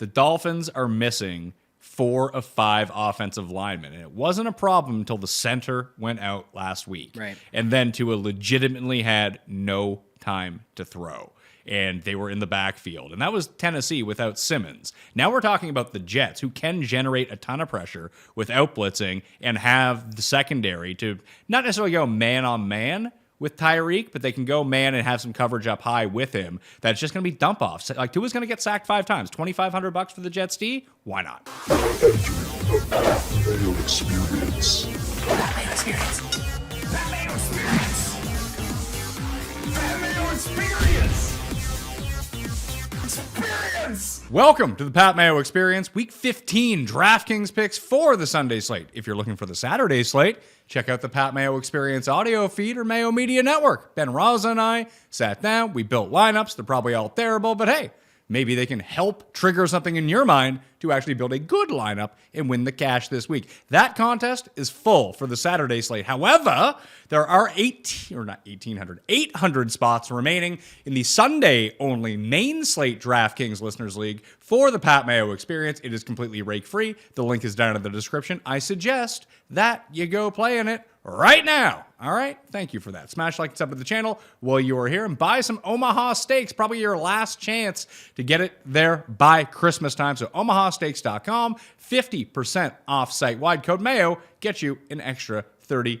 the Dolphins are missing 4 of 5 offensive linemen. And it wasn't a problem until the center went out last week. Right. And then Tua legitimately had no time to throw. And they were in the backfield. And that was Tennessee without Simmons. Now we're talking about the Jets, who can generate a ton of pressure without blitzing and have the secondary to not necessarily go man-on-man with Tyreek, but they can go man and have some coverage up high with him. That's just going to be dump-offs. Like, Tua's going to get sacked 5 times. $2,500 for the Jets D? Why not? Mayo Experience. Mayo Experience. Mayo Experience. Mayo Experience. Experience. Welcome to the Pat Mayo Experience, Week 15 DraftKings Picks for the Sunday slate. If you're looking for the Saturday slate, check out the Pat Mayo Experience audio feed or Mayo Media Network. Ben Raza and I sat down. We built lineups. They're probably all terrible, but hey, maybe they can help trigger something in your mind to actually build a good lineup and win the cash this week. That contest is full for the Saturday slate. However, there are 800 spots remaining in the Sunday-only main slate DraftKings Listeners League for the Pat Mayo Experience. It is completely rake-free. The link is down in the description. I suggest that you go play in it right now. All right? Thank you for that. Smash like and sub to the channel while you are here and buy some Omaha Steaks. Probably your last chance to get it there by Christmas time. So omahasteaks.com, 50% off site-wide. Code MAYO gets you an extra $30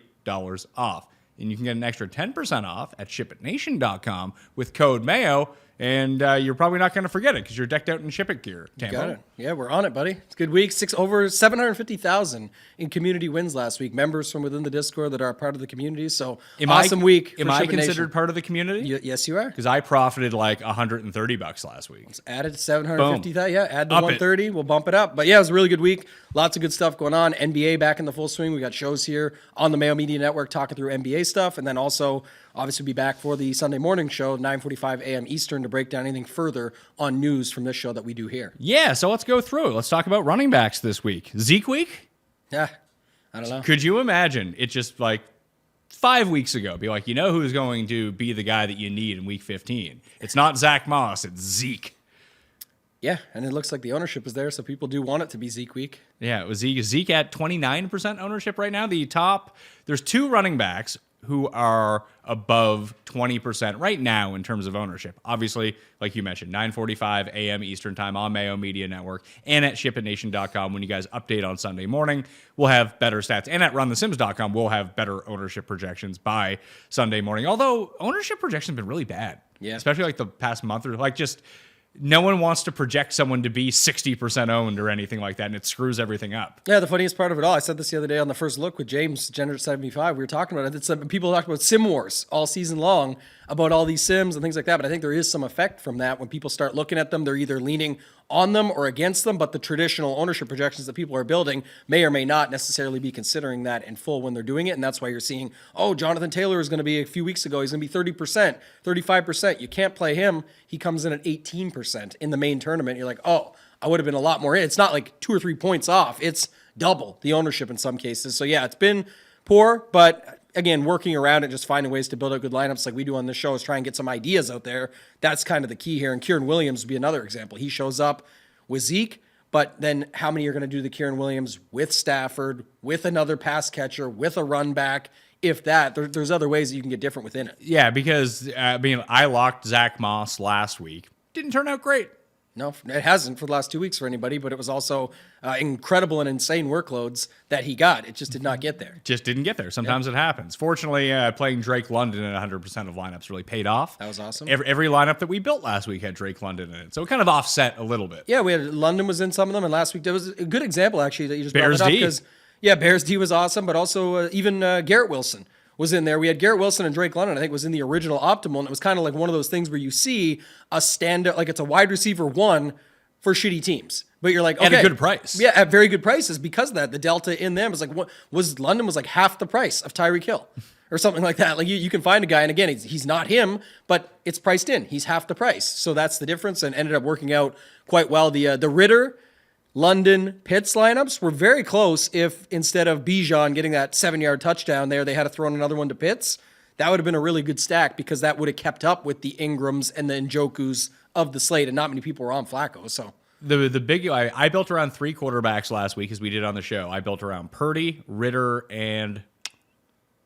off. And you can get an extra 10% off at shipitnation.com with code MAYO. And you're probably not going to forget it because you're decked out in Ship It gear. You got it. Yeah, we're on it, buddy. It's a good week. Over 750,000 in community wins last week. Members from within the Discord that are a part of the community. So awesome week. Am I considered part of the community? Yes, you are. Because I profited like $130 last week. Let's add it to 750,000. Yeah, add the Up 130. We'll bump it up. But yeah, it was a really good week. Lots of good stuff going on. NBA back in the full swing. We got shows here on the Mayo Media Network talking through NBA stuff. And then also, obviously, be back for the Sunday morning show, 9:45 a.m. Eastern, to break down anything further on news from this show that we do here. Yeah, so let's go through it. Let's talk about running backs this week. Zeke week? Yeah, I don't know. Could you imagine it just like 5 weeks ago, be like, you know who's going to be the guy that you need in week 15? It's not Zach Moss, it's Zeke. Yeah, and it looks like the ownership is there, so people do want it to be Zeke week. Yeah, it was Zeke at 29% ownership right now. There's 2 running backs who are above 20% right now in terms of ownership. Obviously, like you mentioned, 9:45 a.m. Eastern time on Mayo Media Network and at shipitnation.com. When you guys update on Sunday morning, we'll have better stats. And at runthesims.com, we'll have better ownership projections by Sunday morning. Although ownership projections have been really bad. Yeah. Especially like the past month or like just no one wants to project someone to be 60% owned or anything like that, and it screws everything up. Yeah, the funniest part of it all, I said this the other day on the first look with James, Gender 75. We were talking about it. People talked about sim wars all season long about all these sims and things like that, but I think there is some effect from that. When people start looking at them, they're either leaning on them or against them, but the traditional ownership projections that people are building may or may not necessarily be considering that in full when they're doing it, and that's why you're seeing, Jonathan Taylor is going to be, a few weeks ago, he's going to be 30%, 35%. You can't play him. He comes in at 18% in the main tournament. You're like, I would have been a lot more in. It's not like 2 or 3 points off. It's double the ownership in some cases. So yeah, it's been poor, but again, working around it, just finding ways to build out good lineups like we do on this show is try and get some ideas out there. That's kind of the key here. And Kieran Williams would be another example. He shows up with Zeke, but then how many are going to do the Kieran Williams with Stafford, with another pass catcher, with a run back? If that, there's other ways that you can get different within it. Yeah, because I locked Zach Moss last week. Didn't turn out great. No, it hasn't for the last 2 weeks for anybody, but it was also incredible and insane workloads that he got. It just did not get there. Just didn't get there. Sometimes it happens. Fortunately, playing Drake London at 100% of lineups really paid off. That was awesome. Every lineup that we built last week had Drake London in it, so it kind of offset a little bit. Yeah, we had London was in some of them, and last week there was a good example actually that you just Bears brought it up D. because Bears D was awesome, but also even Garrett Wilson was in there. We had Garrett Wilson and Drake London, I think, was in the original optimal, and it was kind of like one of those things where you see a stand-up, like it's a wide receiver 1 for shitty teams. But you're like, okay. At a good price. Yeah, at very good prices because of that. The delta in them is like, London was like half the price of Tyreek Hill or something like that. Like you can find a guy, and again, he's not him, but it's priced in. He's half the price. So that's the difference, and ended up working out quite well. The Ritter, London, Pitts lineups were very close if instead of Bijan getting that 7-yard touchdown there, they had to throw in another one to Pitts. That would have been a really good stack because that would have kept up with the Ingrams and the Njokus of the slate, and not many people were on Flacco. So The big I built around 3 quarterbacks last week, as we did on the show. I built around Purdy, Ritter, and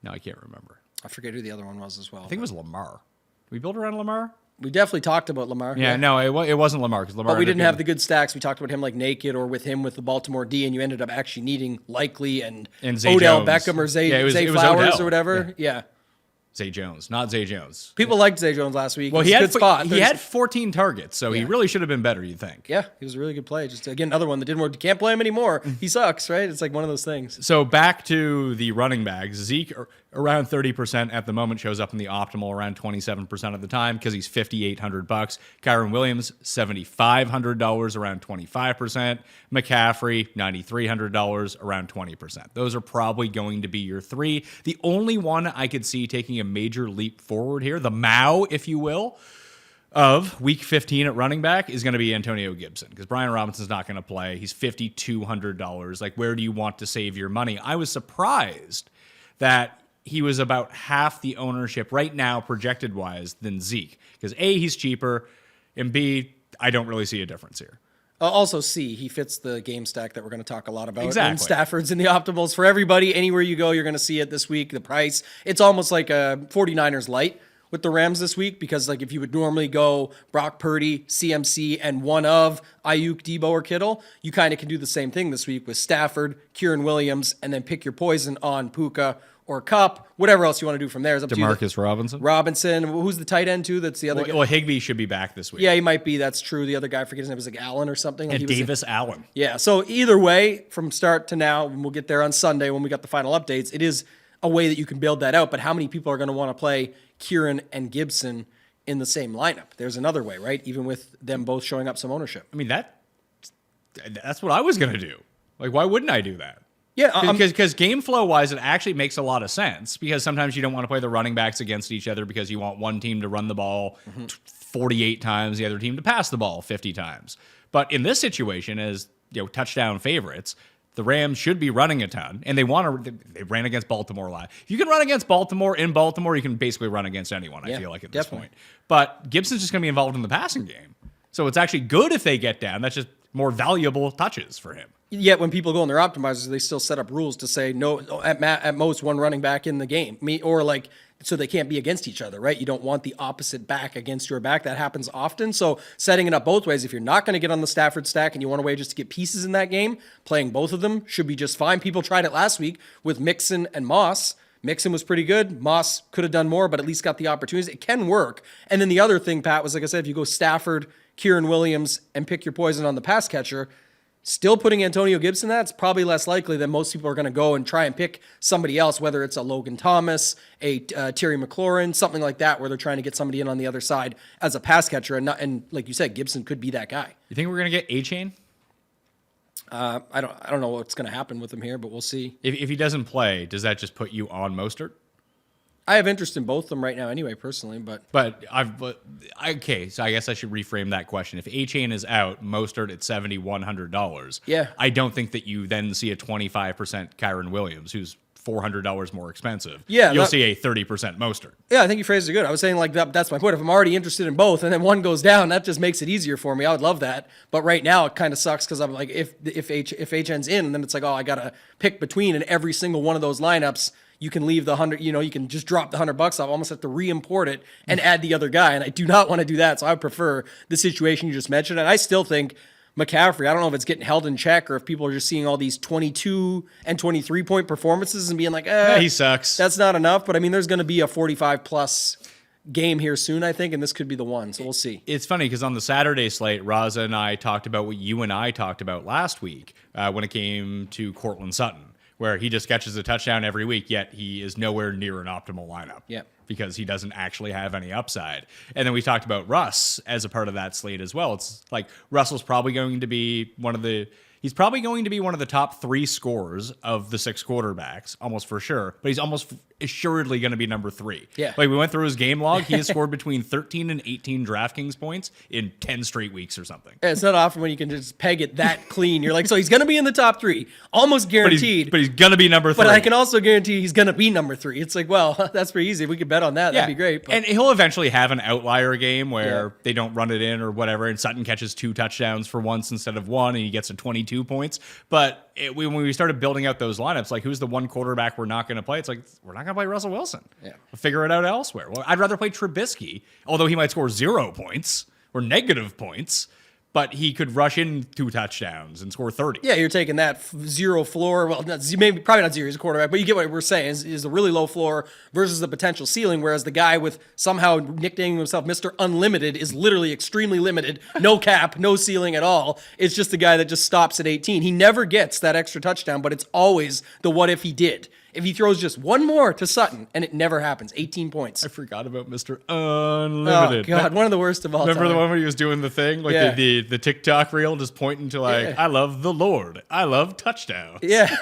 no, I can't remember. I forget who the other one was as well. I think it was Lamar. We built around Lamar. We definitely talked about Lamar. Yeah, no, it wasn't Lamar because Lamar. But we didn't have the good stacks. We talked about him like naked or with him with the Baltimore D, and you ended up actually needing Likely and Zay Odell Jones. Beckham or Zay, Yeah, it was Flowers Odell. or whatever. Yeah. Zay Jones, not Zay Jones. People liked Zay Jones last week. Well, It was he a had good spot. he had 14 targets, so he Yeah. really should have been better. You'd think. Yeah, he was a really good play. Just again, another one that didn't work. You can't play him anymore. He sucks, right? It's like one of those things. So back to the running backs. Zeke around 30% at the moment, shows up in the optimal around 27% of the time because he's $5,800. Kyron Williams $7,500, around 25%. McCaffrey $9,300, around 20%. Those are probably going to be your 3. The only one I could see taking a major leap forward here, the Mao, if you will, of week 15 at running back is going to be Antonio Gibson because Brian Robinson's not going to play. He's $5,200. Like, where do you want to save your money? I was surprised that he was about half the ownership right now, projected wise, than Zeke because A, he's cheaper, and B, I don't really see a difference here. Also, C, he fits the game stack that we're going to talk a lot about. Exactly. And Stafford's in the optimals for everybody. Anywhere you go, you're going to see it this week. The price, it's almost like a 49ers light with the Rams this week because like if you would normally go Brock Purdy, CMC, and one of Ayuk, Debo, or Kittle, you kind of can do the same thing this week with Stafford, Kieran Williams, and then pick your poison on Puka or Cup. Whatever else you want to do from there is up to you. DeMarcus Robinson. Robinson. Who's the tight end too? That's the other guy. Well, Higbee should be back this week. Yeah, he might be. That's true. The other guy, I forget his name, was like Allen or something. Like And he was Davis Allen. Yeah, so either way, from start to now, and we'll get there on Sunday when we got the final updates, it is a way that you can build that out. But how many people are going to want to play Kieran and Gibson in the same lineup? There's another way, right? Even with them both showing up some ownership. I mean, that's what I was going to do. Like, why wouldn't I do that? Yeah, Because game flow wise, it actually makes a lot of sense because sometimes you don't want to play the running backs against each other because you want one team to run the ball 48 times, the other team to pass the ball 50 times. But in this situation, as touchdown favorites, the Rams should be running a ton, and they ran against Baltimore live. If you can run against Baltimore in Baltimore, you can basically run against anyone, I feel like, at this point. But Gibson's just going to be involved in the passing game. So it's actually good if they get down. That's just more valuable touches for him. Yet when people go in their optimizers, they still set up rules to say no, at most one running back in the game, or like so they can't be against each other, right? You don't want the opposite back against your back. That happens often. So setting it up both ways, if you're not going to get on the Stafford stack and you want a way just to get pieces in that game, playing both of them should be just fine. People tried it last week with Mixon and Moss. Mixon was pretty good. Moss could have done more, but at least got the opportunities. It can work. And then the other thing, Pat, was like I said, if you go Stafford, Kieran Williams, and pick your poison on the pass catcher, still putting Antonio Gibson, that's probably less likely than most people are going to go and try and pick somebody else, whether it's a Logan Thomas, a Terry McLaurin, something like that, where they're trying to get somebody in on the other side as a pass catcher. And like you said, Gibson could be that guy. You think we're going to get A-Chain? I don't know what's going to happen with him here, but we'll see. If he doesn't play, does that just put you on Mostert? I have interest in both of them right now anyway, personally, but Okay, so I guess I should reframe that question. If A-Chain is out, Mostert at $7,100. Yeah. I don't think that you then see a 25% Kyron Williams, who's $400 more expensive. Yeah, You'll see a 30% Mostert. yeah, I think you phrased it good. I was saying like that's my point. If I'm already interested in both and then one goes down, that just makes it easier for me. I would love that. But right now it kind of sucks because I'm like, if HN's in, and then it's like, oh, I got to pick between, and every single one of those lineups, you can leave the 100, you can just drop the $100 off, almost have to re-import it and add the other guy. And I do not want to do that. So I prefer the situation you just mentioned. And I still think McCaffrey, I don't know if it's getting held in check or if people are just seeing all these 22 and 23 point performances and being like, he sucks. That's not enough. But I mean, there's going to be a 45 plus game here soon, I think, and this could be the one. So we'll see. It's funny because on the Saturday slate, Raza and I talked about what you and I talked about last week when it came to Cortland Sutton, where he just catches a touchdown every week, yet he is nowhere near an optimal lineup. Yeah. Because he doesn't actually have any upside. And then we talked about Russ as a part of that slate as well. It's like Russell's probably going to be one of the, He's probably going to be one of the top 3 scorers of the 6 quarterbacks, almost for sure. But he's almost assuredly going to be number 3. Yeah. Like, we went through his game log. He has scored between 13 and 18 DraftKings points in 10 straight weeks or something. Yeah, it's not often when you can just peg it that clean. You're like, so he's going to be in the top 3, almost guaranteed. But he's going to be number 3. But I can also guarantee he's going to be number 3. It's like, well, that's pretty easy. If we could bet on that, that'd be great. But. And he'll eventually have an outlier game where they don't run it in or whatever, and Sutton catches 2 touchdowns for once instead of 1, and he gets to 22 points. But when we started building out those lineups, like, who's the one quarterback we're not going to play? It's like, we're not going to play Russell Wilson. Yeah. We'll figure it out elsewhere. Well, I'd rather play Trubisky, although he might score 0 points or negative points, but he could rush in 2 touchdowns and score 30. Yeah, you're taking that 0 floor. Well, maybe probably not 0 as a quarterback, but you get what we're saying is a really low floor versus the potential ceiling. Whereas the guy with somehow nicknaming himself Mr. Unlimited is literally extremely limited, no cap, no ceiling at all. It's just the guy that just stops at 18. He never gets that extra touchdown, but it's always the what if he did. If he throws just one more to Sutton, and it never happens, 18 points. I forgot about Mr. Unlimited. Oh, God, one of the worst of all Remember time. the one where he was doing the thing? Like the TikTok reel, just pointing to I love the Lord. I love touchdowns. Yeah,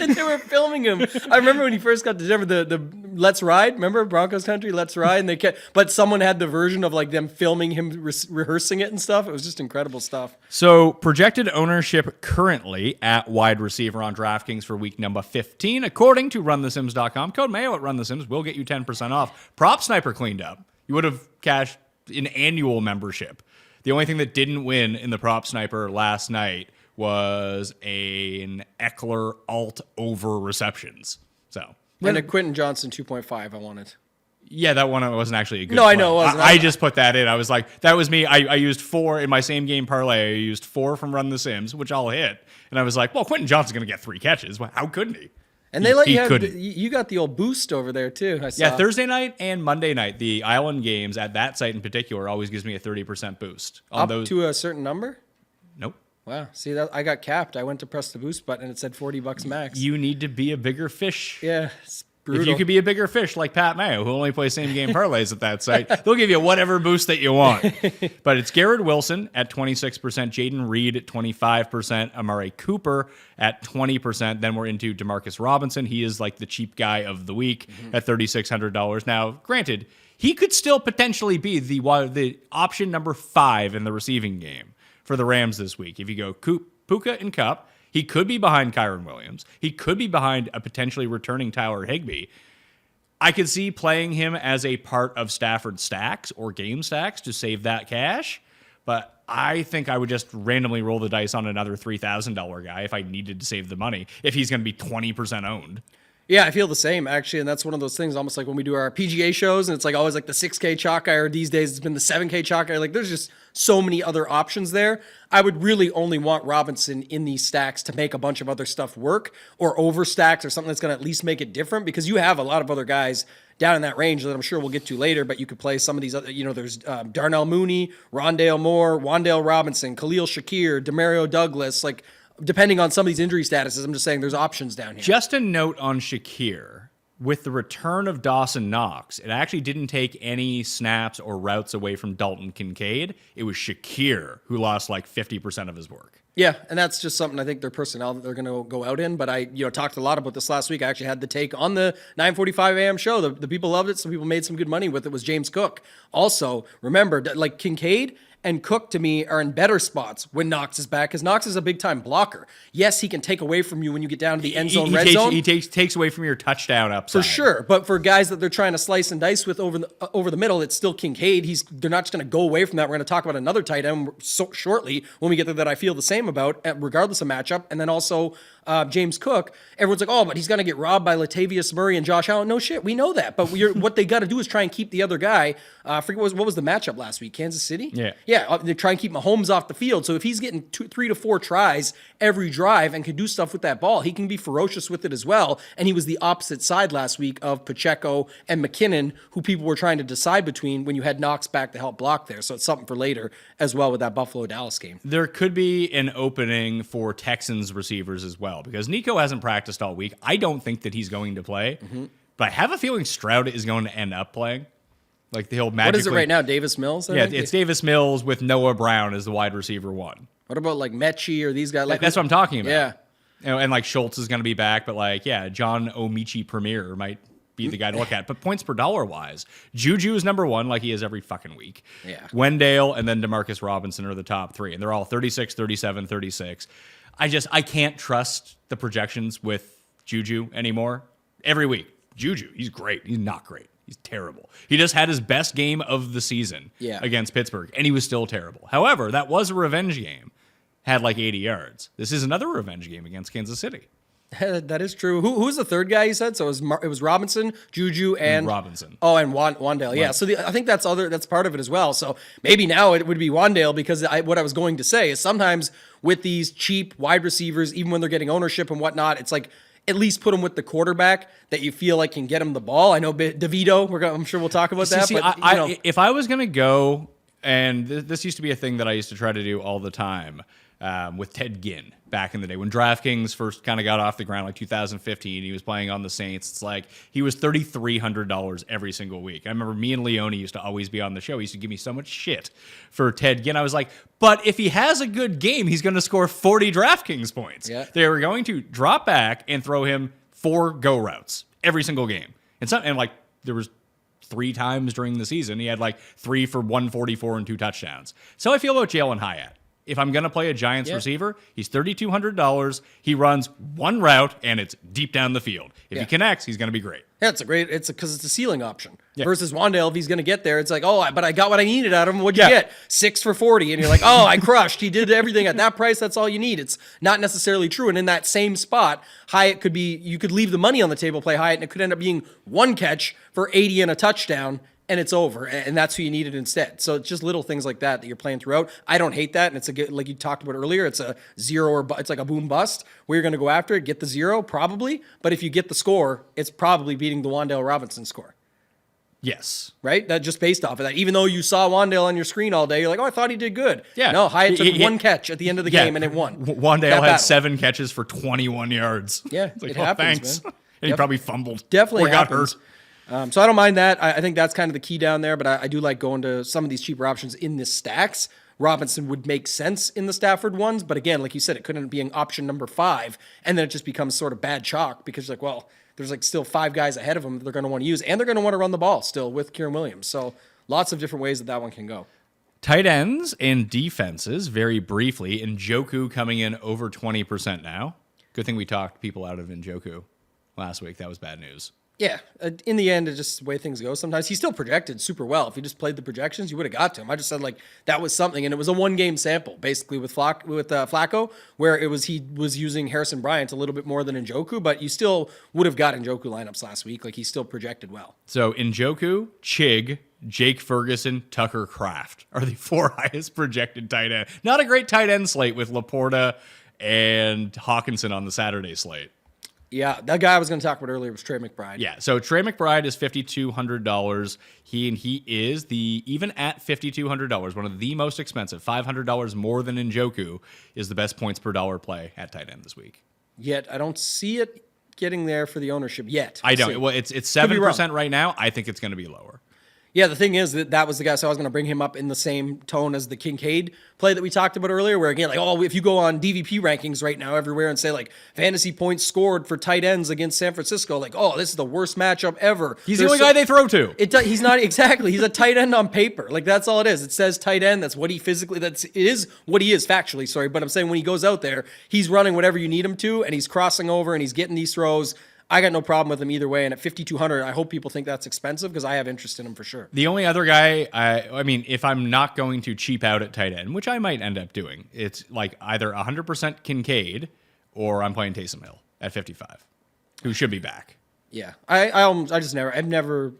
and they were filming him. I remember when he first got to Denver, the Let's Ride. Remember Broncos country, Let's Ride, and they kept. But someone had the version of like them filming him rehearsing it and stuff. It was just incredible stuff. So projected ownership currently at wide receiver on DraftKings for week number 15, according to RunTheSims.com. Code Mayo at RunTheSims will get you 10% off. Prop Sniper cleaned up. You would have cashed an annual membership. The only thing that didn't win in the Prop Sniper last night was an Eckler alt over receptions. So, And a Quentin Johnson 2.5 I wanted. yeah, that one wasn't actually a good No, play. I know it wasn't. I just put that in. I was like, that was me. I used 4 in my same game parlay. I used 4 from Run the Sims, which I'll hit. And I was like, well, Quentin Johnson's going to get 3 catches. Well, how couldn't he? And they let you have, couldn't. you got the old boost over there too. I saw. Yeah, Thursday night and Monday night, the Island games at that site in particular always gives me a 30% boost. On Up those. to a certain number? Nope. Wow. See, that I got capped. I went to press the boost button and it said $40 max. You need to be a bigger fish. Yeah, it's brutal. If you could be a bigger fish like Pat Mayo, who only plays same game parlays at that site, they'll give you whatever boost that you want. But it's Garrett Wilson at 26%, Jaden Reed at 25%, Amari Cooper at 20%. Then we're into Demarcus Robinson. He is like the cheap guy of the week at $3,600. Now, granted, he could still potentially be the option number 5 in the receiving game for the Rams this week. If you go Puka and Kupp, he could be behind Kyron Williams. He could be behind a potentially returning Tyler Higbee. I could see playing him as a part of Stafford stacks or game stacks to save that cash, but I think I would just randomly roll the dice on another $3,000 guy if I needed to save the money, if he's going to be 20% owned. Yeah, I feel the same actually, and that's one of those things. Almost like when we do our PGA shows, and it's like always like the 6K chalk guy, or these days it's been the 7K chalk guy. Like there's just so many other options there. I would really only want Robinson in these stacks to make a bunch of other stuff work, or over stacks, or something that's going to at least make it different. Because you have a lot of other guys down in that range that I'm sure we'll get to later. But you could play some of these other. You know, there's Darnell Mooney, Rondale Moore, Wan'Dale Robinson, Khalil Shakir, Demario Douglas, like. Depending on some of these injury statuses, I'm just saying there's options down here. Just a note on Shakir. With the return of Dawson Knox, it actually didn't take any snaps or routes away from Dalton Kincaid. It was Shakir who lost like 50% of his work. Yeah, and that's just something I think their personnel that they're going to go out in. But I talked a lot about this last week. I actually had the take on the 9:45 a.m. show. The people loved it. Some people made some good money with it. Was James Cook. Also, remember, like Kincaid and Cook, to me, are in better spots when Knox is back, because Knox is a big-time blocker. Yes, he can take away from you when you get down to the end zone, red zone. He takes away from your touchdown upside. For sure, but for guys that they're trying to slice and dice with over the middle, it's still Kincaid. They're not just going to go away from that. We're going to talk about another tight end shortly when we get there that I feel the same about, regardless of matchup. And then also James Cook. Everyone's like, oh, but he's going to get robbed by Latavius Murray and Josh Allen. No shit, we know that. But what they got to do is try and keep the other guy. I forget what was the matchup last week, Kansas City? Yeah, they try and keep Mahomes off the field. So if he's getting 3 to 4 tries every drive and can do stuff with that ball, he can be ferocious with it as well. And he was the opposite side last week of Pacheco and McKinnon, who people were trying to decide between when you had Knox back to help block there. So it's something for later as well with that Buffalo-Dallas game. There could be an opening for Texans receivers as well, because Nico hasn't practiced all week. I don't think that he's going to play, but I have a feeling Stroud is going to end up playing. Like he'll magically. What is it right now? Davis Mills? It's Davis Mills with Noah Brown as the wide receiver 1. What about like Mechie or these guys? Like That's what I'm talking about. Yeah. And like Schultz is going to be back, but like, yeah, John Omichi Premier might be the guy to look at. But points per dollar wise, Juju is number one, like he is every fucking week. Yeah. Wendell and then DeMarcus Robinson are the top three, and they're all 36, 37, 36. I can't trust the projections with Juju anymore. Every week, Juju, he's great. He's not great. He's terrible. He just had his best game of the season against Pittsburgh, and he was still terrible. However, that was a revenge game. Had like 80 yards. This is another revenge game against Kansas City. That is true. Who's the third guy you said? So it was Robinson, Juju, and Robinson. Oh, and Wandale. Yeah. So I think that's part of it as well. So maybe now it would be Wandale because what I was going to say is sometimes with these cheap wide receivers, even when they're getting ownership and whatnot, it's like at least put them with the quarterback that you feel like can get him the ball. I know DeVito. I'm sure we'll talk about that. But if I was gonna go, and this used to be a thing that I used to try to do all the time. With Ted Ginn back in the day when DraftKings first kind of got off the ground, like 2015, he was playing on the Saints. It's like he was $3,300 every single week. I remember me and Leone used to always be on the show. He used to give me so much shit for Ted Ginn. I was like, but if he has a good game, he's going to score 40 DraftKings points. Yeah. They were going to drop back and throw him 4 go routes every single game. And like there was 3 times during the season, he had like 3 for 144 and 2 touchdowns. So I feel about Jalen Hyatt. If I'm going to play a Giants receiver, he's $3,200. He runs 1 route, and it's deep down the field. If he connects, he's going to be great. Yeah, because it's a ceiling option. Versus Wandale, if he's going to get there, it's like, oh, but I got what I needed out of him. What'd you get? 6 for 40. And you're like, oh, I crushed. He did everything at that price. That's all you need. It's not necessarily true. And in that same spot, Hyatt you could leave the money on the table, play Hyatt, and it could end up being 1 catch for 80 and a touchdown. And it's over, and that's who you needed instead. So it's just little things like that you're playing throughout. I don't hate that, and it's like you talked about earlier. It's a zero it's like a boom bust where you're going to go after it, get the 0 probably, but if you get the score, it's probably beating the Wandale Robinson score. Yes. Right? That just based off of that. Even though you saw Wandale on your screen all day, you're like, oh, I thought he did good. Yeah. No, Hyatt took 1 catch at the end of the game, and it won. Wandale had 7 catches for 21 yards. Yeah, it's like, it happens, thanks. man. And he probably fumbled. Definitely or got happens. hurt. So I don't mind that. I think that's kind of the key down there, but I do like going to some of these cheaper options in the stacks. Robinson would make sense in the Stafford ones, but again, like you said, it couldn't be an option number 5, and then it just becomes sort of bad chalk because you're like, well, there's like still 5 guys ahead of them that they're going to want to use, and they're going to want to run the ball still with Kieran Williams. So lots of different ways that one can go. Tight ends and defenses, very briefly. Njoku coming in over 20% now. Good thing we talked people out of Njoku last week. That was bad news. Yeah, in the end, it's just the way things go. Sometimes he's still projected super well. If you just played the projections, you would have got to him. I just said like that was something, and it was a 1-game sample basically with Flacco, where he was using Harrison Bryant a little bit more than Njoku, but you still would have got Njoku lineups last week. Like he's still projected well. So Njoku, Chig, Jake Ferguson, Tucker Kraft are the 4 highest projected tight end. Not a great tight end slate with Laporta and Hawkinson on the Saturday slate. Yeah, that guy I was going to talk about earlier was Trey McBride. Yeah, so Trey McBride is $5,200. He is even at $5,200, one of the most expensive, $500 more than Njoku, is the best points per dollar play at tight end this week. Yet I don't see it getting there for the ownership yet. I don't. Well, it's 7% right now. I think it's going to be lower. Yeah, the thing is that was the guy, so I was going to bring him up in the same tone as the Kincaid play that we talked about earlier, where again, like, oh, if you go on DVP rankings right now everywhere and say like fantasy points scored for tight ends against San Francisco, like, oh, this is the worst matchup ever. He's the only guy they throw to. He's not exactly. He's a tight end on paper. Like that's all it is. It says tight end. That's what he physically. It is what he is factually. Sorry, but I'm saying when he goes out there, he's running whatever you need him to, and he's crossing over and he's getting these throws. I got no problem with him either way. And at $5,200, I hope people think that's expensive because I have interest in him for sure. The only other guy, I mean, if I'm not going to cheap out at tight end, which I might end up doing, it's like either 100% Kincaid or I'm playing Taysom Hill at 55, who should be back. Yeah, I've never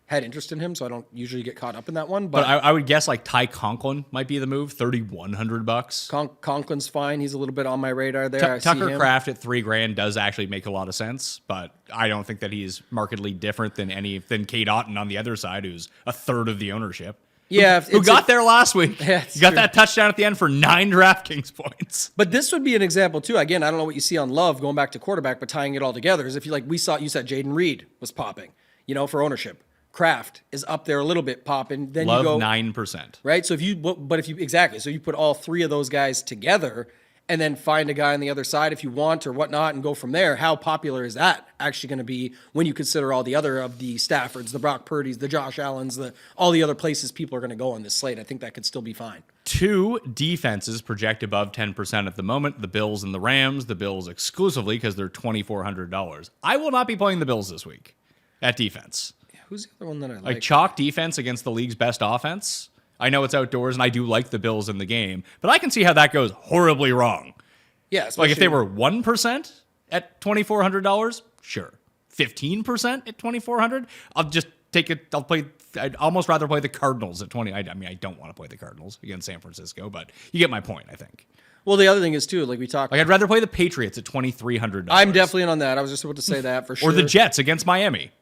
had interest in him, so I don't usually get caught up in that one. But I would guess like Ty Conklin might be the move, $3,100. Conklin's fine. He's a little bit on my radar there. Tucker Kraft at $3,000 does actually make a lot of sense, but I don't think that he's markedly different than Cade Otton on the other side, who's a third of the ownership. Yeah, who got there last week? Yeah, he got that touchdown at the end for 9 DraftKings points. But this would be an example too. Again, I don't know what you see on Love going back to quarterback, but tying it all together is if you said Jaden Reed was popping, for ownership. Kraft is up there a little bit popping. Then Love you go 9%. right. So if you exactly, so you put all three of those guys together, and then find a guy on the other side if you want or whatnot, and go from there. How popular is that actually going to be when you consider all the other of the Staffords, the Brock Purdy's, the Josh Allens, all the other places people are going to go on this slate? I think that could still be fine. 2 defenses project above 10% at the moment, the Bills and the Rams. The Bills exclusively because they're $2,400. I will not be playing the Bills this week at defense. Who's the other one that I like? Like chalk defense against the league's best offense. I know it's outdoors, and I do like the Bills in the game, but I can see how that goes horribly wrong. Yeah, Like if they were 1% at $2,400, sure. 15% at $2,400, I'll just take it. I'd almost rather play the Cardinals at 20. I mean, I don't want to play the Cardinals against San Francisco, but you get my point, I think. Well, the other thing is too, like we talked. Like I'd rather play the Patriots at $2,300. I'm definitely in on that. I was just about to say that for sure. Or the Jets against Miami.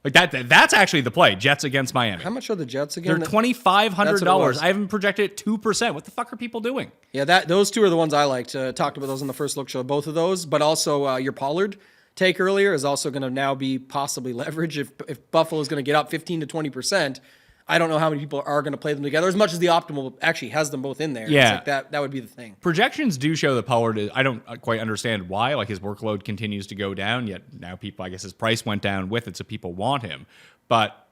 Like that's actually the play. Jets against Miami. How much are the Jets again? They're $2,500. was. I haven't projected at 2%. What the fuck are people doing? Yeah, those two are the ones I liked. Talked about those in the first look show, both of those. But also your Pollard take earlier is also going to now be possibly leverage if Buffalo is going to get up 15 to 20%. I don't know how many people are going to play them together as much as the optimal actually has them both in there. Yeah. It's like that would be the thing. Projections do show that Pollard is, I don't quite understand why. Like his workload continues to go down, yet now people, I guess his price went down with it, so people want him. But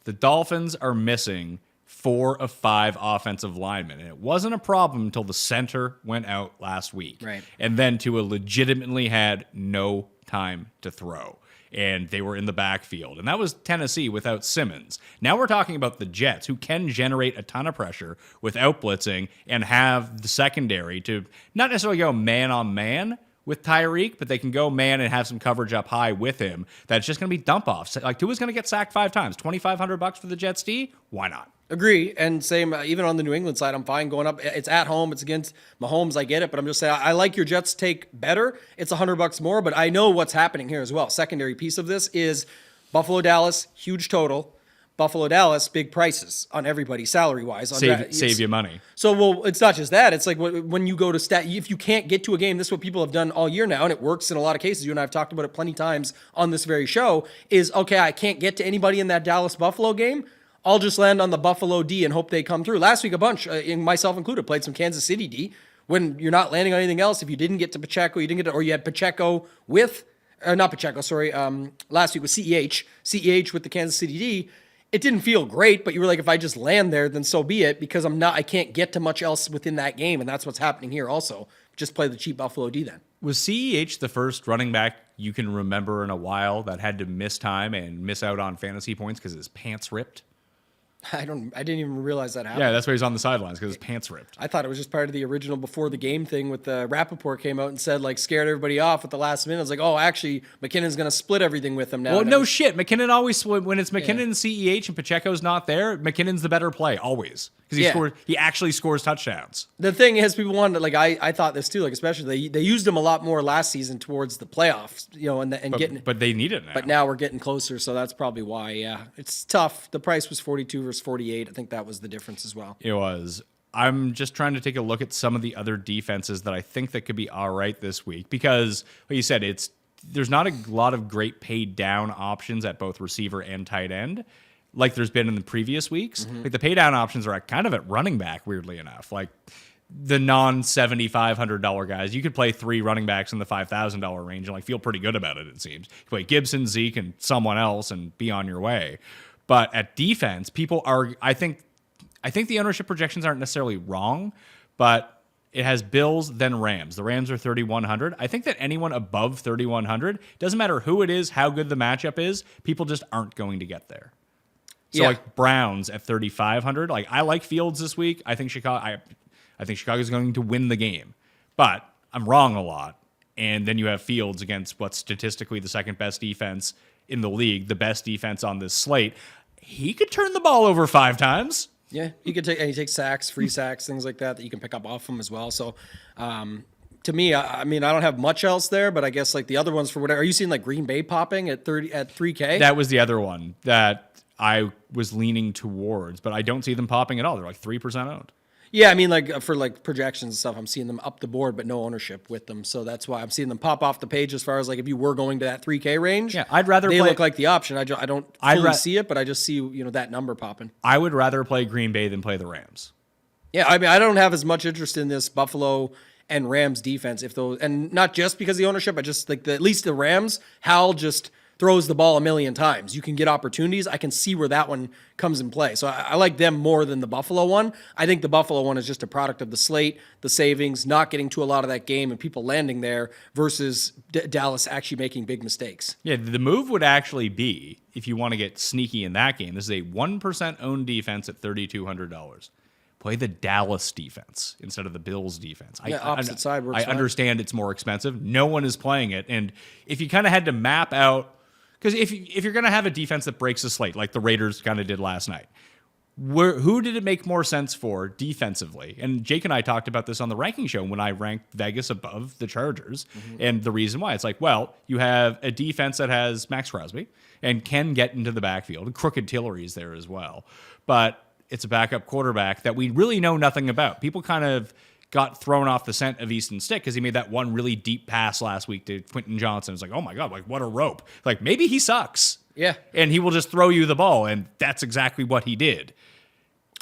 the Dolphins are missing 4 of 5 offensive linemen. And it wasn't a problem until the center went out last week. Right. And then Tua legitimately had no time to throw. And they were in the backfield. And that was Tennessee without Simmons. Now we're talking about the Jets, who can generate a ton of pressure without blitzing and have the secondary to not necessarily go man-on-man with Tyreek, but they can go man and have some coverage up high with him. That's just going to be dump-offs. Like, Tua's going to get sacked 5 times. $2,500 for the Jets D? Why not? Agree. And same, even on the New England side, I'm fine going up. It's at home. It's against Mahomes. I get it. But I'm just saying, I like your Jets take better. It's $100 more, but I know what's happening here as well. Secondary piece of this is Buffalo, Dallas, huge total. Buffalo, Dallas, big prices on everybody salary-wise. Save you money. So, well, it's not just that. It's like when you go to if you can't get to a game, this is what people have done all year now, and it works in a lot of cases. You and I have talked about it plenty of times on this very show, is, okay, I can't get to anybody in that Dallas-Buffalo game. I'll just land on the Buffalo D and hope they come through. Last week, a bunch, myself included, played some Kansas City D. When you're not landing on anything else, if you didn't get to Pacheco, or you had Pacheco with, not Pacheco, sorry, last week was CEH with the Kansas City D, it didn't feel great, but you were like, if I just land there, then so be it, because I can't get to much else within that game, and that's what's happening here also. Just play the cheap Buffalo D then. Was CEH the first running back you can remember in a while that had to miss time and miss out on fantasy points because his pants ripped? I didn't even realize that happened. Yeah, that's why he's on the sidelines, because his pants ripped. I thought it was just part of the original before the game thing with Rappaport came out and said, like, scared everybody off at the last minute. I was like, oh, actually, McKinnon's going to split everything with him now. Well, no shit. McKinnon always, when it's McKinnon and CEH and Pacheco's not there, McKinnon's the better play, always. Because he actually scores touchdowns. The thing is, people wanted, like, I thought this too, like, especially, they used him a lot more last season towards the playoffs, But they need it now. But now we're getting closer, so that's probably why, yeah. It's tough. The price was 42 versus 48. I think that was the difference as well. It was. I'm just trying to take a look at some of the other defenses that I think that could be all right this week, because, like you said, there's not a lot of great paid down options at both receiver and tight end like there's been in the previous weeks. Mm-hmm. Like the pay down options are kind of at running back, weirdly enough. Like the non-$7,500 guys, you could play 3 running backs in the $5,000 range and like feel pretty good about it, it seems. You play Gibson, Zeke, and someone else and be on your way. But at defense, people are, I think the ownership projections aren't necessarily wrong, but it has Bills, then Rams. The Rams are 3,100. I think that anyone above 3,100, doesn't matter who it is, how good the matchup is, people just aren't going to get there. So like Browns at 3,500. Like I like Fields this week. I think Chicago is going to win the game, but I'm wrong a lot. And then you have Fields against what's statistically the second best defense in the league, the best defense on this slate. He could turn the ball over 5 times. Yeah, he takes sacks, free sacks, things like that you can pick up off him as well. So, to me, I mean, I don't have much else there, but I guess like the other ones for whatever. Are you seeing like Green Bay popping at 3K? That was the other one that I was leaning towards, but I don't see them popping at all. They're like 3% owned. Yeah, I mean, like for like projections and stuff, I'm seeing them up the board, but no ownership with them. So that's why I'm seeing them pop off the page as far as like if you were going to that 3K range. Yeah, I'd rather they play- look like the option. I don't fully see it, but I just see that number popping. I would rather play Green Bay than play the Rams. Yeah, I mean, I don't have as much interest in this Buffalo and Rams defense and not just because of the ownership, but just like at least the Rams, Hal just throws the ball a million times. You can get opportunities. I can see where that one comes in play. So I like them more than the Buffalo one. I think the Buffalo one is just a product of the slate, the savings, not getting to a lot of that game and people landing there versus Dallas actually making big mistakes. Yeah, the move would actually be, if you want to get sneaky in that game, this is a 1% owned defense at $3,200. Play the Dallas defense instead of the Bills defense. Opposite side works I fine. understand it's more expensive. No one is playing it. And if you kind of had to map out, because if you're going to have a defense that breaks the slate, like the Raiders kind of did last night, who did it make more sense for defensively? And Jake and I talked about this on the ranking show when I ranked Vegas above the Chargers. And the reason why, it's like, well, you have a defense that has Max Crosby and can get into the backfield. And Crooked Tillery's there as well. But it's a backup quarterback that we really know nothing about. People kind of got thrown off the scent of Easton Stick because he made that one really deep pass last week to Quentin Johnson. It's like, oh my God, like what a rope. Like maybe he sucks. Yeah. And he will just throw you the ball. And that's exactly what he did.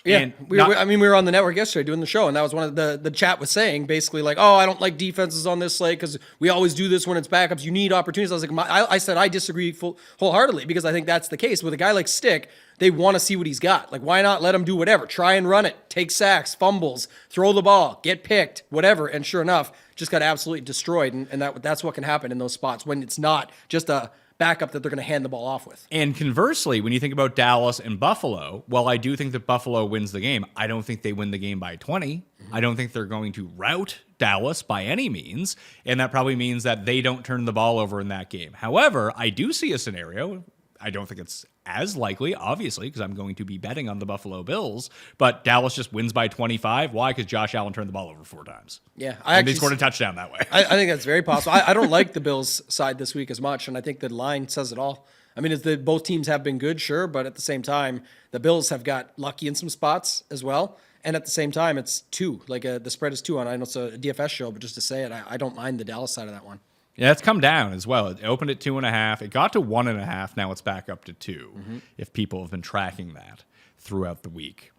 Yeah, And we were on the network yesterday doing the show, and that was one of the chat was saying basically like, oh, I don't like defenses on this slate because we always do this when it's backups. You need opportunities. I was like, I said I disagree wholeheartedly because I think that's the case with a guy like Stick. They want to see what he's got. Like, why not let him do whatever? Try and run it, take sacks, fumbles, throw the ball, get picked, whatever. And sure enough, just got absolutely destroyed. And that's what can happen in those spots when it's not just a backup that they're going to hand the ball off with. And conversely, when you think about Dallas and Buffalo, well, I do think that Buffalo wins the game. I don't think they win the game by 20. I don't think they're going to rout Dallas by any means. And that probably means that they don't turn the ball over in that game. However, I do see a scenario. I don't think it's as likely, obviously, because I'm going to be betting on the Buffalo Bills. But Dallas just wins by 25. Why? Because Josh Allen turned the ball over 4 times. Yeah, and they scored a touchdown that way. I think that's very possible. I don't like the Bills side this week as much, and I think the line says it all. I mean, both teams have been good, sure, but at the same time, the Bills have got lucky in some spots as well. And at the same time, it's 2. Like the spread is 2 on. I know it's a DFS show, but just to say it, I don't mind the Dallas side of that one. Yeah, it's come down as well. It opened at 2.5. It got to 1.5. Now it's back up to 2. If people have been tracking that throughout the week.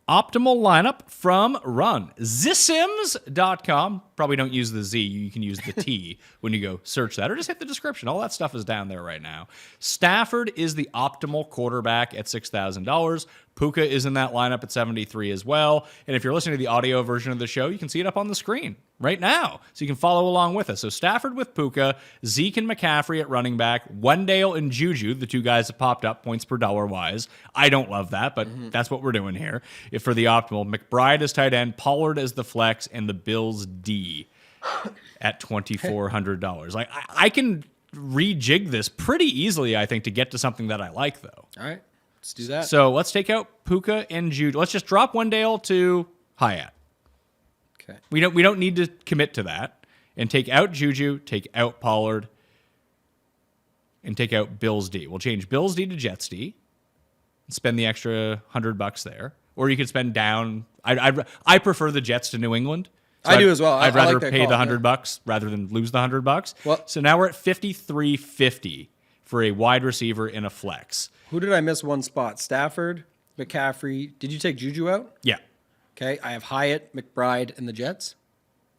Optimal lineup from Run. Zisims.com. Probably don't use the Z. You can use the T when you go search that, or just hit the description. All that stuff is down there right now. Stafford is the optimal quarterback at $6,000. Puka is in that lineup at 73 as well. And if you're listening to the audio version of the show, you can see it up on the screen right now. So you can follow along with us. So Stafford with Puka, Zeke and McCaffrey at running back, Wendell and Juju, the 2 guys that popped up points per dollar wise. I don't love that, but that's what we're doing here. If for the optimal, McBride as tight end, Pollard as the flex, and the Bills D at $2,400. Like I can rejig this pretty easily, I think, to get to something that I like, though. All right, let's do that. So let's take out Puka and Juju. Let's just drop Wendell to Hyatt. Okay. We don't need to commit to that. And take out Juju, take out Pollard, and take out Bills D. We'll change Bills D to Jets D and spend the extra $100 there. Or you could spend down. I prefer the Jets to New England. So I do as well. I'd I rather like that pay call, the $100 rather than lose the $100. Well- So now we're at $5,350 for a wide receiver in a flex. Who did I miss one spot? Stafford, McCaffrey. Did you take Juju out? Yeah, Okay, I have Hyatt, McBride, and the Jets.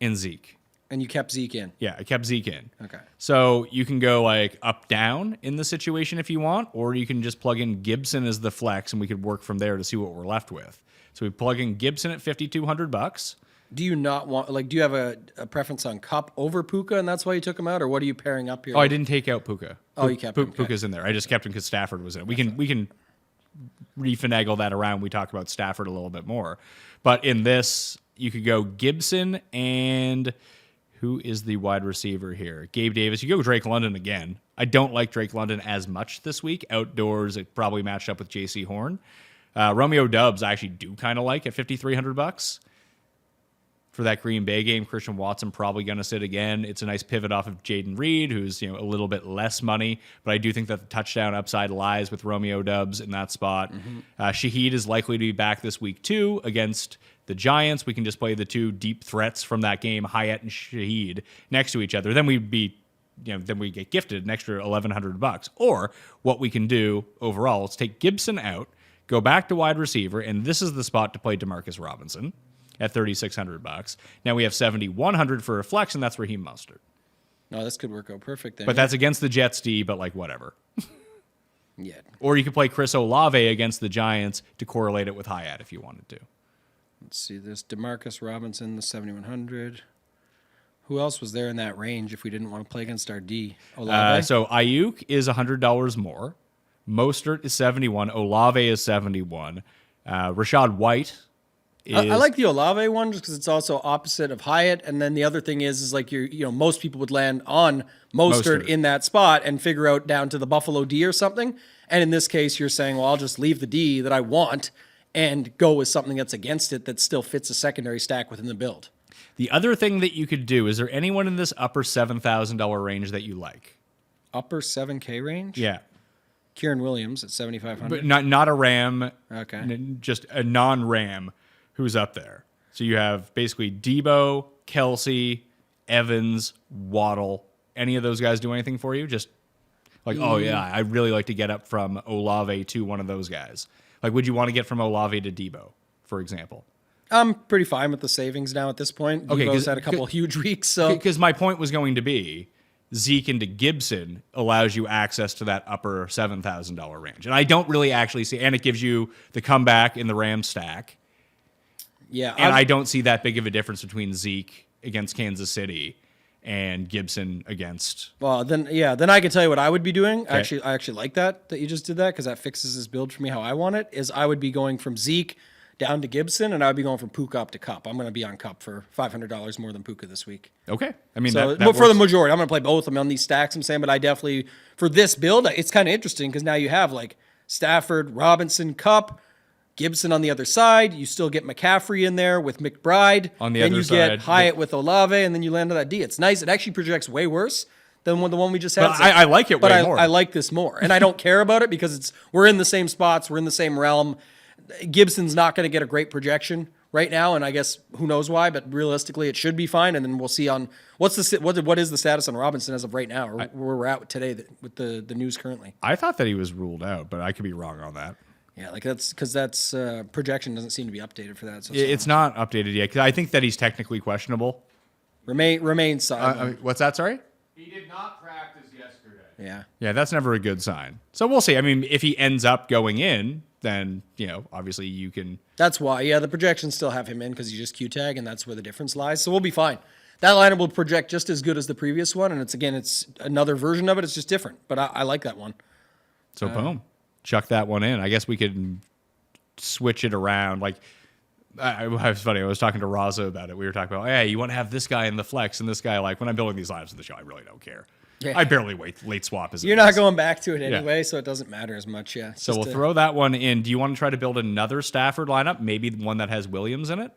and Zeke. And you kept Zeke in. Yeah, I kept Zeke in. Okay. So you can go like up down in the situation if you want, or you can just plug in Gibson as the flex, and we could work from there to see what we're left with. So we plug in Gibson at $5,200. Do you not want, like, do you have a preference on Cup over Puka, and that's why you took him out, or what are you pairing up here? Oh, I didn't take out Puka. Oh, you kept him. Okay. Puka's in there. I just kept him because Stafford was in it. We can refinagle that around. We talk about Stafford a little bit more. But in this, you could go Gibson and who is the wide receiver here? Gabe Davis. You go Drake London again. I don't like Drake London as much this week. Outdoors, it probably matched up with J.C. Horn. Romeo Doubs I actually do kind of like at $5,300. For that Green Bay game, Christian Watson probably going to sit again. It's a nice pivot off of Jaden Reed, who's a little bit less money, but I do think that the touchdown upside lies with Romeo Doubs in that spot. Shaheed is likely to be back this week too against the Giants, we can just play the two deep threats from that game, Hyatt and Shaheed, next to each other. Then we'd be, then we get gifted an extra $1,100. Or what we can do overall is take Gibson out, go back to wide receiver, and this is the spot to play Demarcus Robinson at $3,600. Now we have $7,100 for a flex, and that's Raheem Mostert. No, this could work out perfect then. But that's against the Jets D, but like whatever. Yeah. Or you could play Chris Olave against the Giants to correlate it with Hyatt if you wanted to. Let's see this. Demarcus Robinson, the 7,100. Who else was there in that range if we didn't want to play against our D? Olave? So Ayuk is $100 more. Mostert is 71. Olave is 71. Rashad White is... I like the Olave one just because it's also opposite of Hyatt. And then the other thing is like most people would land on Mostert in that spot and figure out down to the Buffalo D or something. And in this case, you're saying, well, I'll just leave the D that I want and go with something that's against it that still fits a secondary stack within the build. The other thing that you could do, is there anyone in this upper $7,000 range that you like? Upper 7K range? Yeah. Kieran Williams at 7,500. But not a Ram, Okay. Just a non-Ram who's up there. So you have basically Debo, Kelsey, Evans, Waddle. Any of those guys do anything for you? Just like, oh yeah, I really like to get up from Olave to one of those guys. Like, would you want to get from Olave to Debo, for example? I'm pretty fine with the savings now at this point. Okay, Debo's had a couple huge weeks. So Because my point was going to be Zeke into Gibson allows you access to that upper $7,000 range. And I don't really actually see, and it gives you the comeback in the Ram stack. yeah, And I don't see that big of a difference between Zeke against Kansas City and Gibson against... Well, then I can tell you what I would be doing. I actually like that you just did that because that fixes his build for me how I want it. Is I would be going from Zeke down to Gibson, and I would be going from Puka up to Cup. I'm going to be on Cup for $500 more than Puka this week. Okay. I mean, So that for the works. majority, I'm going to play both of them on these stacks, I'm saying, but I definitely, for this build, it's kind of interesting because now you have like Stafford, Robinson, Cup, Gibson on the other side. You still get McCaffrey in there with McBride. On the then other you side. get Hyatt with Olave, and then you land on that D. It's nice. It actually projects way worse than the one we just had. But I like it but way more. I like this more. And I don't care about it because we're in the same spots. We're in the same realm. Gibson's not going to get a great projection right now, and I guess who knows why, but realistically it should be fine. And then we'll see on what is the status on Robinson as of right now, or where we're at today with the news currently. I thought that he was ruled out, but I could be wrong on that. Yeah, like that's projection doesn't seem to be updated for that. So It's not updated yet, because I think that he's technically questionable. remain silent. What's that, sorry? He did not practice yesterday. Yeah. Yeah, that's never a good sign. So we'll see. I mean, if he ends up going in, then, obviously you can... That's why. Yeah, the projections still have him in because he's just Q-tag, and that's where the difference lies. So we'll be fine. That lineup will project just as good as the previous one, and it's another version of it. It's just different, but I like that one. So boom. Chuck that one in. I guess we could switch it around. Like, it was funny. I was talking to Raza about it. We were talking about, hey, you want to have this guy in the flex and this guy, like, when I'm building these lineups in the show, I really don't care. Yeah. I barely late swap as You're not going back to it anyway, so it doesn't matter as much. Yeah. So we'll throw that one in. Do you want to try to build another Stafford lineup? Maybe one that has Williams in it?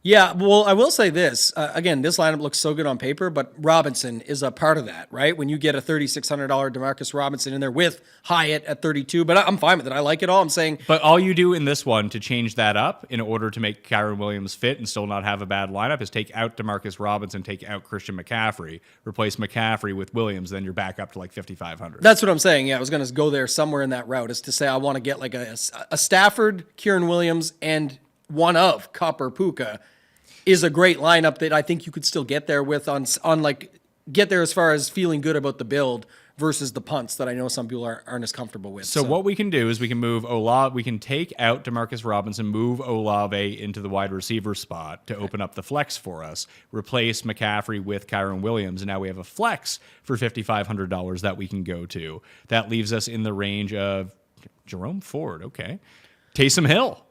Yeah, well, I will say this. Again, this lineup looks so good on paper, but Robinson is a part of that, right? When you get a $3,600 Demarcus Robinson in there with Hyatt at 32, but I'm fine with it. I like it all. I'm saying... But all you do in this one to change that up in order to make Kyron Williams fit and still not have a bad lineup is take out Demarcus Robinson, take out Christian McCaffrey, replace McCaffrey with Williams, then you're back up to like 5,500. That's what I'm saying. Yeah, I was going to go there somewhere in that route is to say I want to get like a Stafford, Kieran Williams, and one of Cup or Puka is a great lineup that I think you could still get there with on get there as far as feeling good about the build versus the punts that I know some people aren't as comfortable with. So what we can do is we can move Olave. We can take out Demarcus Robinson, move Olave into the wide receiver spot to open up the flex for us, replace McCaffrey with Kyron Williams, and now we have a flex for $5,500 that we can go to. That leaves us in the range of Jerome Ford, okay, Taysom Hill.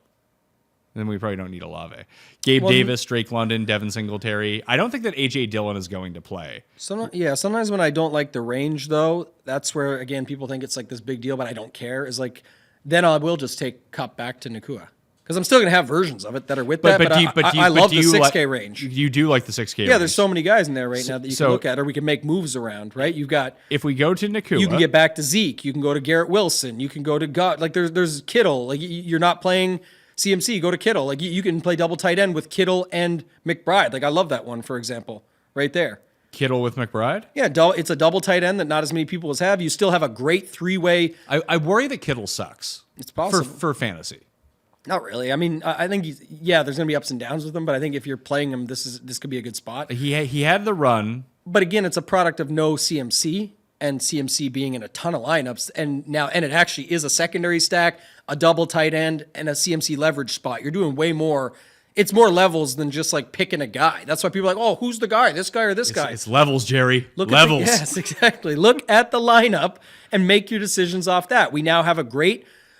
Then we probably don't need Olave. Gabe Davis, Drake London, Devin Singletary. I don't think that A.J. Dillon is going to play. Sometimes when I don't like the range, though, that's where, again, people think it's like this big deal, but I don't care. Is like, then I will just take Cup back to Nakua. Because I'm still going to have versions of it that are with that, but I love the 6K range. You do like the 6K range. Yeah, there's so many guys in there right now that you can look at, or we can make moves around, right? You've got... If we go to Nakua... You can get back to Zeke. You can go to Garrett Wilson. You can go to God. Like, there's Kittle. Like, you're not playing CMC, go to Kittle. Like you can play double tight end with Kittle and McBride. Like I love that one, for example, right there. Kittle with McBride? Yeah, it's a double tight end that not as many people as have. You still have a great three-way. I worry that Kittle sucks. It's possible. For fantasy. Not really. I mean, I think there's going to be ups and downs with him, but I think if you're playing him, this could be a good spot. He had the run. But again, it's a product of no CMC and CMC being in a ton of lineups, and it actually is a secondary stack, a double tight end, and a CMC leverage spot. You're doing way more. It's more levels than just like picking a guy. That's why people are like, oh, who's the guy? This guy or this guy? It's levels, Jerry. Levels. Yes, exactly. Look at the lineup and make your decisions off that. We now have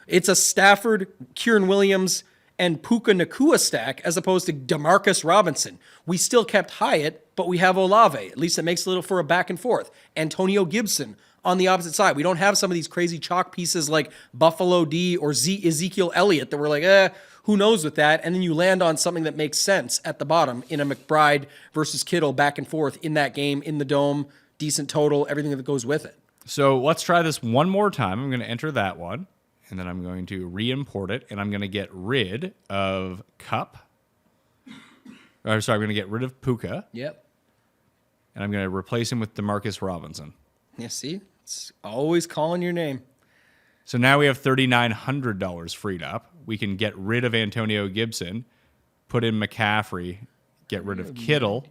it's a Stafford, Kieran Williams, and Puka Nacua stack as opposed to DeMarcus Robinson. We still kept Hyatt, but we have Olave. At least it makes a little for a back and forth. Antonio Gibson on the opposite side. We don't have some of these crazy chalk pieces like Buffalo D or Ezekiel Elliott that we're like, who knows with that? And then you land on something that makes sense at the bottom in a McBride versus Kittle back and forth in that game, in the dome, decent total, everything that goes with it. So let's try this one more time. I'm going to enter that one, and then I'm going to re-import it, and I'm going to get rid of Cup. I'm going to get rid of Puka. Yep. And I'm going to replace him with DeMarcus Robinson. Yeah, see? It's always calling your name. So now we have $3,900 freed up. We can get rid of Antonio Gibson, put in McCaffrey, get rid of Kittle,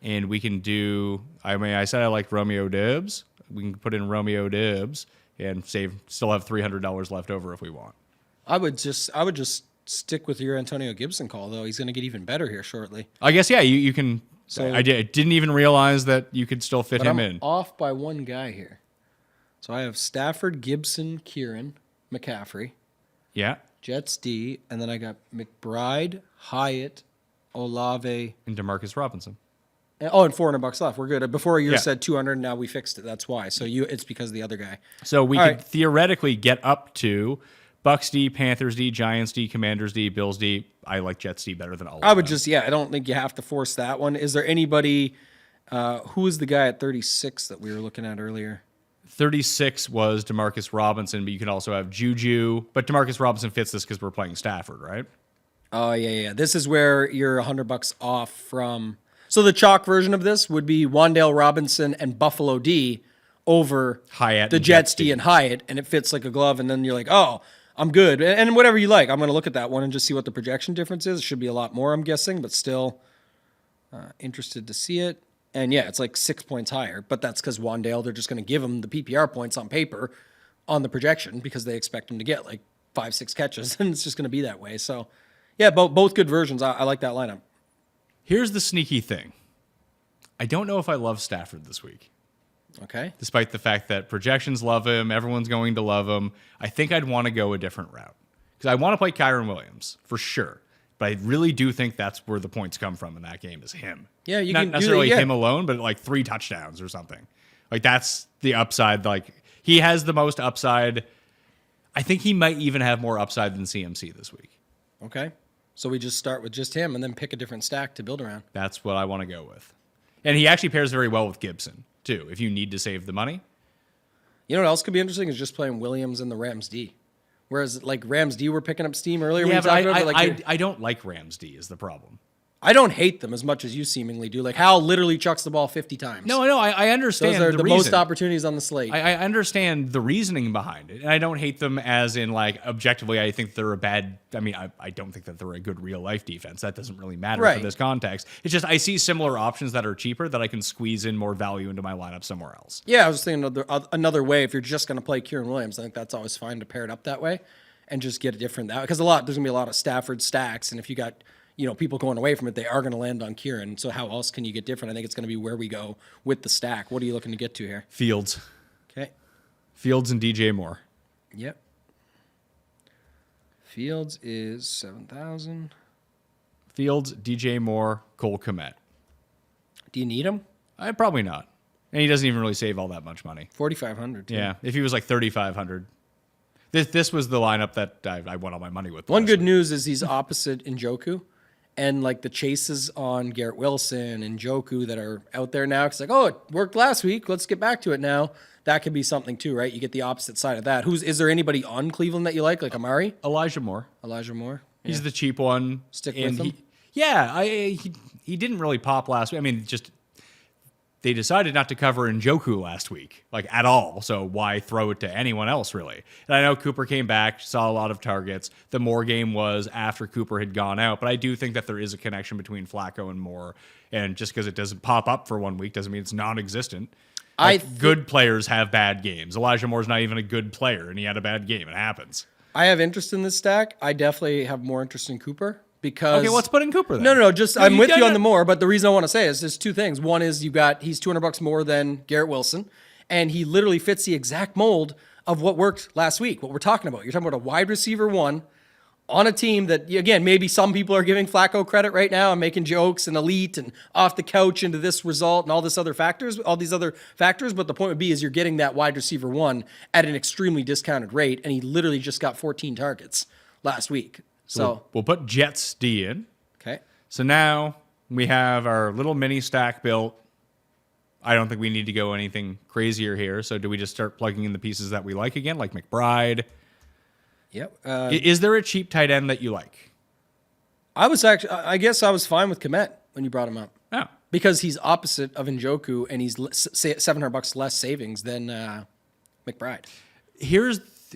and we can do, I said I liked Romeo Doubs. We can put in Romeo Doubs and still have $300 left over if we want. I would just stick with your Antonio Gibson call, though. He's going to get even better here shortly. I guess, yeah, you can. So, I didn't even realize that you could still fit him in. Off by one guy here. So I have Stafford, Gibson, Kieran, McCaffrey. Yeah. Jets D, and then I got McBride, Hyatt, Olave, And DeMarcus Robinson. and $400 left. We're good. Before you said 200, now we fixed it. That's why. So it's because of the other guy. So we could theoretically get up to Bucks D, Panthers D, Giants D, Commanders D, Bills D. I like Jets D better than all of them. I would I don't think you have to force that one. Is there anybody, who is the guy at 36 that we were looking at earlier? 36 was DeMarcus Robinson, but you can also have Juju. But DeMarcus Robinson fits this because we're playing Stafford, right? Oh, yeah. This is where you're $100 off from. So the chalk version of this would be Wan'Dale Robinson and Buffalo D over Hyatt the and Jets D and Hyatt, and it fits like a glove. And then you're like, oh, I'm good. And whatever you like, I'm going to look at that one and just see what the projection difference is. It should be a lot more, I'm guessing, but still interested to see it. And yeah, it's like 6 points higher, but that's because Wan'Dale, they're just going to give him the PPR points on paper on the projection because they expect him to get like 5-6 catches, and it's just going to be that way. So yeah, both good versions. I like that lineup. Here's the sneaky thing. I don't know if I love Stafford this week. Okay. Despite the fact that projections love him, everyone's going to love him. I think I'd want to go a different route. Because I want to play Kyron Williams, for sure. But I really do think that's where the points come from in that game is him. Yeah, you Not can necessarily do that, yeah. him alone, but like 3 touchdowns or something. Like that's the upside. Like he has the most upside. I think he might even have more upside than CMC this week. Okay. So we just start with just him and then pick a different stack to build around. That's what I want to go with. And he actually pairs very well with Gibson, too, if you need to save the money. You know what else could be interesting is just playing Williams and the Rams D. Whereas like Rams D were picking up steam earlier. Yeah, when but you talked about, like, I don't like Rams D is the problem. I don't hate them as much as you seemingly do. Like Hal literally chucks the ball 50 times. No, I understand. Those are the reason. most opportunities on the slate. I understand the reasoning behind it, and I don't hate them as in like objectively. I think they're a bad. I mean, I don't think that they're a good real life defense. That doesn't really matter Right. for this context. It's just I see similar options that are cheaper that I can squeeze in more value into my lineup somewhere else. Yeah, I was thinking another way. If you're just going to play Kieran Williams, I think that's always fine to pair it up that way and just get a different that because there's going to be a lot of Stafford stacks, and if you got people going away from it, they are going to land on Kieran. So how else can you get different? I think it's going to be where we go with the stack. What are you looking to get to here? Fields, Okay. Fields, and DJ Moore. Yep. Fields is 7,000. Fields, DJ Moore, Cole Kmet. Do you need him? Probably not, and he doesn't even really save all that much money. 4,500. Yeah, if he was like 3,500. This was the lineup that I won all my money with. One last good week. news is he's opposite Njoku, and like the chases on Garrett Wilson and Njoku that are out there now. It's like, oh, it worked last week. Let's get back to it now. That could be something too, right? You get the opposite side of that. Is there anybody on Cleveland that you like Amari? Elijah Moore. Elijah Moore. He's the cheap one. Stick with him. He didn't really pop last week. I mean, just they decided not to cover Njoku last week, like at all. So why throw it to anyone else, really? And I know Cooper came back, saw a lot of targets. The Moore game was after Cooper had gone out, but I do think that there is a connection between Flacco and Moore. And just because it doesn't pop up for 1 week doesn't mean it's non-existent. Good players have bad games. Elijah Moore's not even a good player, and he had a bad game. It happens. I have interest in this stack. I definitely have more interest in Cooper. Because okay, let's put in Cooper then. No. I'm with you on the Moore, but the reason I want to say is there's two things. One is he's $200 more than Garrett Wilson, and he literally fits the exact mold of what worked last week. What we're talking about. You're talking about a wide receiver one on a team that, again, maybe some people are giving Flacco credit right now and making jokes and elite and off the couch into this result and all these other factors. But the point would be is you're getting that wide receiver one at an extremely discounted rate, and he literally just got 14 targets last week. So we'll put Jets D in. Okay. So now we have our little mini stack built. I don't think we need to go anything crazier here. So do we just start plugging in the pieces that we like again, like McBride? Yep. Is there a cheap tight end that you like? I guess I was fine with Komet when you brought him up. Oh. Because he's opposite of Njoku and he's $700 less savings than McBride.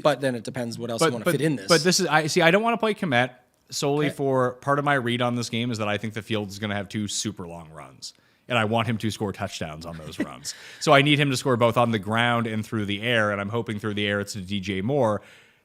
But then it depends what else you want to fit in this. But I don't want to play Komet solely for part of my read on this game is that I think the field is going to have 2 super long runs. And I want him to score touchdowns on those runs. So I need him to score both on the ground and through the air. And I'm hoping through the air it's to DJ Moore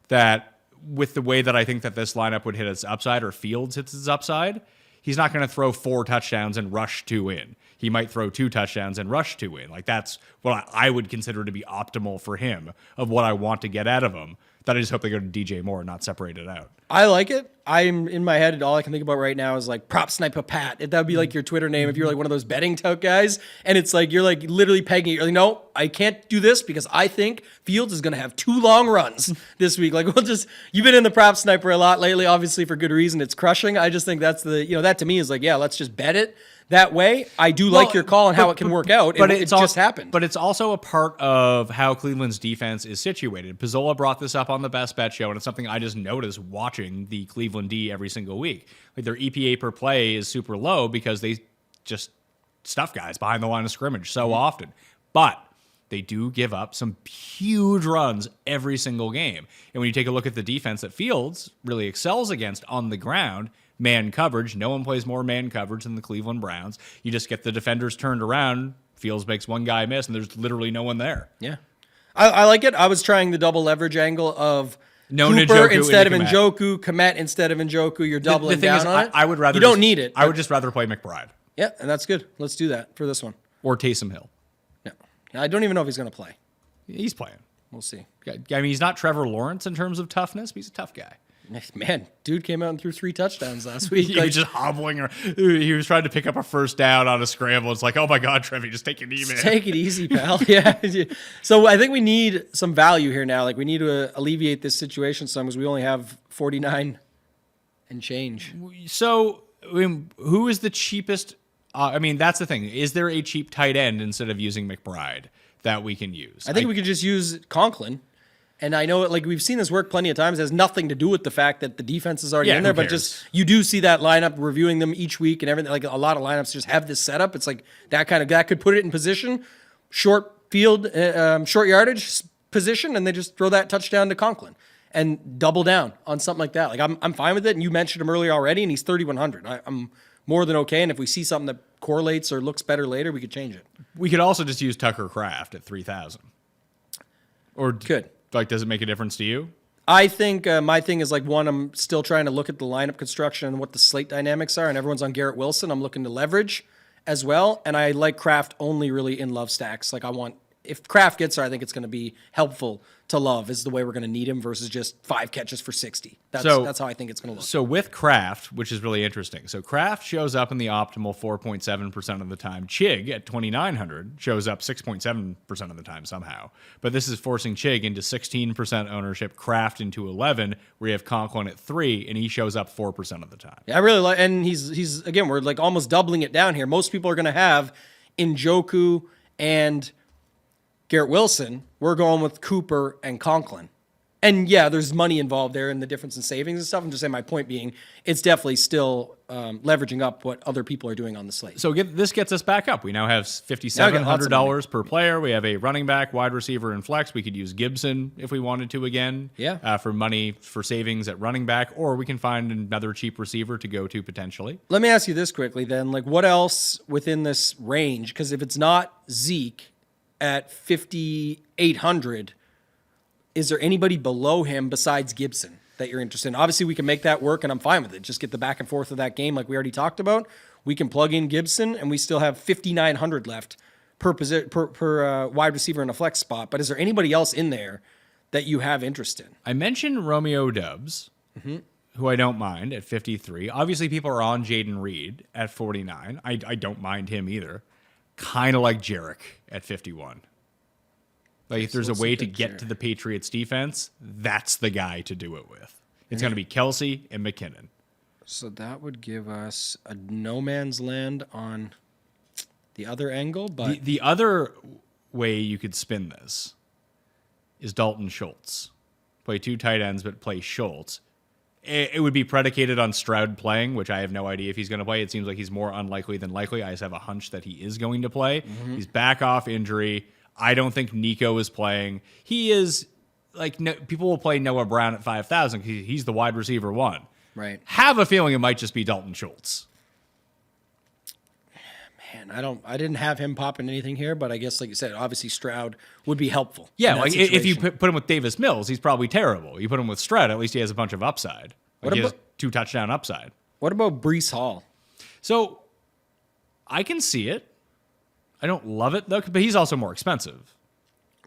that with the way that I think that this lineup would hit its upside or Fields hits its upside, he's not going to throw 4 touchdowns and rush 2 in. He might throw 2 touchdowns and rush 2 in. Like that's what I would consider to be optimal for him of what I want to get out of him. That I just hope they go to DJ Moore and not separate it out. I like it. I'm in my head. All I can think about right now is like prop sniper Pat. That would be like your Twitter name if you're like one of those betting tout guys. And it's like you're like literally pegging it. You're like, no, I can't do this because I think Fields is going to have 2 long runs this week. Like you've been in the prop sniper a lot lately, obviously for good reason. It's crushing. I just think that's that to me is like, yeah, let's just bet it. That way, I do like your call on how it can work out. But it just happened. But it's also a part of how Cleveland's defense is situated. Pizzola brought this up on the Best Bet Show, and it's something I just noticed watching the Cleveland D every single week. Like their EPA per play is super low because they just stuff guys behind the line of scrimmage so often. But they do give up some huge runs every single game. And when you take a look at the defense that Fields really excels against on the ground, man coverage. No one plays more man coverage than the Cleveland Browns. You just get the defenders turned around. Fields makes one guy miss, and there's literally no one there. Yeah. I like it. I was trying the double leverage angle of no Cooper Njoku instead of into Njoku, Komet instead of Njoku. You're doubling down on it. I would rather. You don't need it. I would just rather play McBride. Yeah, and that's good. Let's do that for this one. Or Taysom Hill. No. I don't even know if he's going to play. He's playing. We'll see. I mean, he's not Trevor Lawrence in terms of toughness, but he's a tough guy. Man, dude came out and threw 3 touchdowns last week. He was just hobbling. He was trying to pick up a first down on a scramble. It's like, oh my God, Trevi, just take it easy, man. Take it easy, pal. Yeah. So I think we need some value here now. Like we need to alleviate this situation some because we only have 49 and change. So who is the cheapest? That's the thing. Is there a cheap tight end instead of using McBride that we can use? I think we could just use Conklin. And I know, like, we've seen this work plenty of times. It has nothing to do with the fact that the defense is already in there, but just you do see that lineup, reviewing them each week and everything. Like, a lot of lineups just have this setup. It's like that could put it in position, short field, short yardage position, and they just throw that touchdown to Conklin and double down on something like that. Like, I'm fine with it. And you mentioned him earlier already, and he's 3,100. I'm more than okay. And if we see something that correlates or looks better later, we could change it. We could also just use Tucker Kraft at 3,000. Or could. Like, does it make a difference to you? I think my thing is, like, one, I'm still trying to look at the lineup construction and what the slate dynamics are, and everyone's on Garrett Wilson. I'm looking to leverage as well, and I like Kraft only really in love stacks. Like, I want if Kraft gets there, I think it's going to be helpful to Love is the way we're going to need him versus just 5 catches for 60. That's how I think it's going to look. So with Kraft, which is really interesting. So Kraft shows up in the optimal 4.7% of the time. Chig at 2,900 shows up 6.7% of the time somehow. But this is forcing Chig into 16% ownership, Kraft into 11, where you have Conklin at 3, and he shows up 4% of the time. Yeah, I really like, and he's again, we're like almost doubling it down here. Most people are going to have Njoku and Garrett Wilson. We're going with Cooper and Conklin. And yeah, there's money involved there in the difference in savings and stuff. I'm just saying my point being, it's definitely still leveraging up what other people are doing on the slate. So this gets us back up. We now have $5,700 per player. We have a running back, wide receiver, and flex. We could use Gibson if we wanted to again for money for savings at running back, or we can find another cheap receiver to go to potentially. Let me ask you this quickly then. Like, what else within this range? Because if it's not Zeke at 5,800, is there anybody below him besides Gibson that you're interested in? Obviously, we can make that work, and I'm fine with it. Just get the back and forth of that game like we already talked about. We can plug in Gibson, and we still have 5,900 left per wide receiver in a flex spot. But is there anybody else in there that you have interest in? I mentioned Romeo Doubs, who I don't mind at 53. Obviously, people are on Jaden Reed at 49. I don't mind him either. Kind of like Jarek at 51. Like, if there's a way to get to the Patriots defense, that's the guy to do it with. It's going to be Kelsey and McKinnon. So that would give us a no man's land on the other angle. But the other way you could spin this is Dalton Schultz. Play 2 tight ends, but play Schultz. It would be predicated on Stroud playing, which I have no idea if he's going to play. It seems like he's more unlikely than likely. I just have a hunch that he is going to play. He's back off injury. I don't think Nico is playing. He is, people will play Noah Brown at 5,000 because he's the wide receiver 1. Right. Have a feeling it might just be Dalton Schultz. Man, I didn't have him popping anything here, but I guess, like you said, obviously Stroud would be helpful. Yeah, like if you put him with Davis Mills, he's probably terrible. You put him with Stroud, at least he has a bunch of upside. He has 2 touchdown upside. What about Breece Hall? So I can see it. I don't love it, though, but he's also more expensive.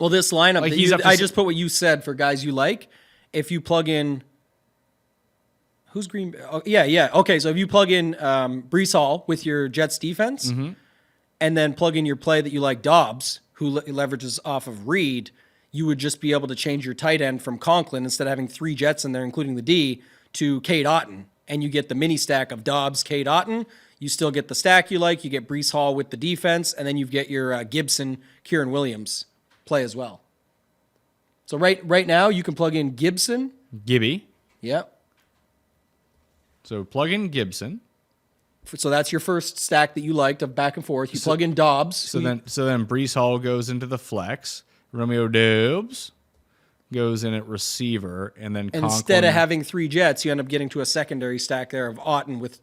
Well, this lineup, I just put what you said for guys you like. If you plug in, who's Green Bay? Oh, yeah. Okay, so if you plug in Breece Hall with your Jets defense, and then plug in your play that you like, Dobbs, who leverages off of Reed, you would just be able to change your tight end from Conklin, instead of having 3 Jets in there, including the D, to Cade Otton. And you get the mini stack of Dobbs, Cade Otton. You still get the stack you like. You get Breece Hall with the defense, and then you get your Gibson, Kieran Williams play as well. So right now, you can plug in Gibson. Gibby. Yep. So plug in Gibson. So that's your first stack that you liked of back and forth. You plug in Dobbs. So then Breece Hall goes into the flex. Romeo Doubs goes in at receiver, and then Conklin. Instead of having 3 Jets, you end up getting to a secondary stack there of Otton with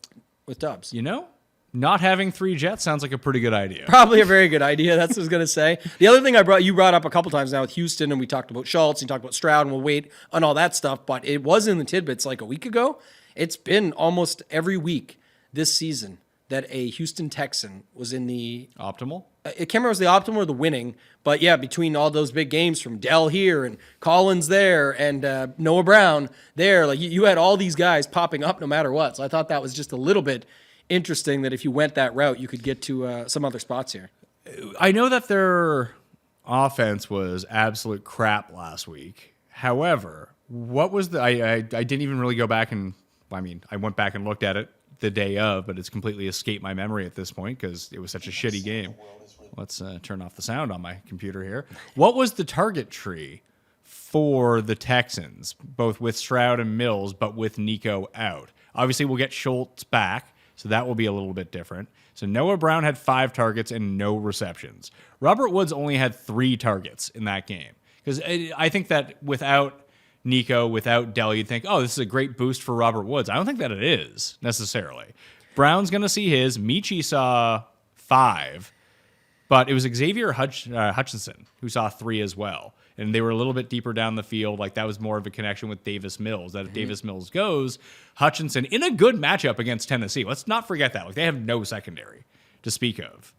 Doubs. You know, not having 3 Jets sounds like a pretty good idea. Probably a very good idea. That's what I was going to say. The other thing you brought up a couple times now with Houston, and we talked about Schultz, and talked about Stroud, and we'll wait on all that stuff, but it was in the tidbits like a week ago. It's been almost every week this season that a Houston Texan was in the optimal. I can't remember if it was the optimal or the winning, but yeah, between all those big games from Dell here and Collins there and Noah Brown there, like you had all these guys popping up no matter what. So I thought that was just a little bit interesting that if you went that route, you could get to some other spots here. I know that their offense was absolute crap last week. However, what was I didn't even really go back and, I went back and looked at it the day of, but it's completely escaped my memory at this point because it was such a shitty game. Let's turn off the sound on my computer here. What was the target tree for the Texans, both with Stroud and Mills, but with Nico out? Obviously, we'll get Schultz back, so that will be a little bit different. So Noah Brown had 5 targets and no receptions. Robert Woods only had 3 targets in that game. Because I think that without Nico, without Dell, you'd think, oh, this is a great boost for Robert Woods. I don't think that it is, necessarily. Brown's going to see his. Michi saw 5. But it was Xavier Hutchinson who saw 3 as well. And they were a little bit deeper down the field. Like, that was more of a connection with Davis Mills. That if Davis Mills goes, Hutchinson, in a good matchup against Tennessee. Let's not forget that. Like, they have no secondary to speak of.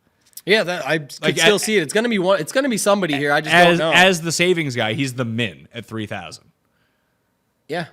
Yeah, I could still see it. It's gonna be one. It's gonna be somebody here. I just don't know. As the savings guy, he's the min at 3,000. Yeah.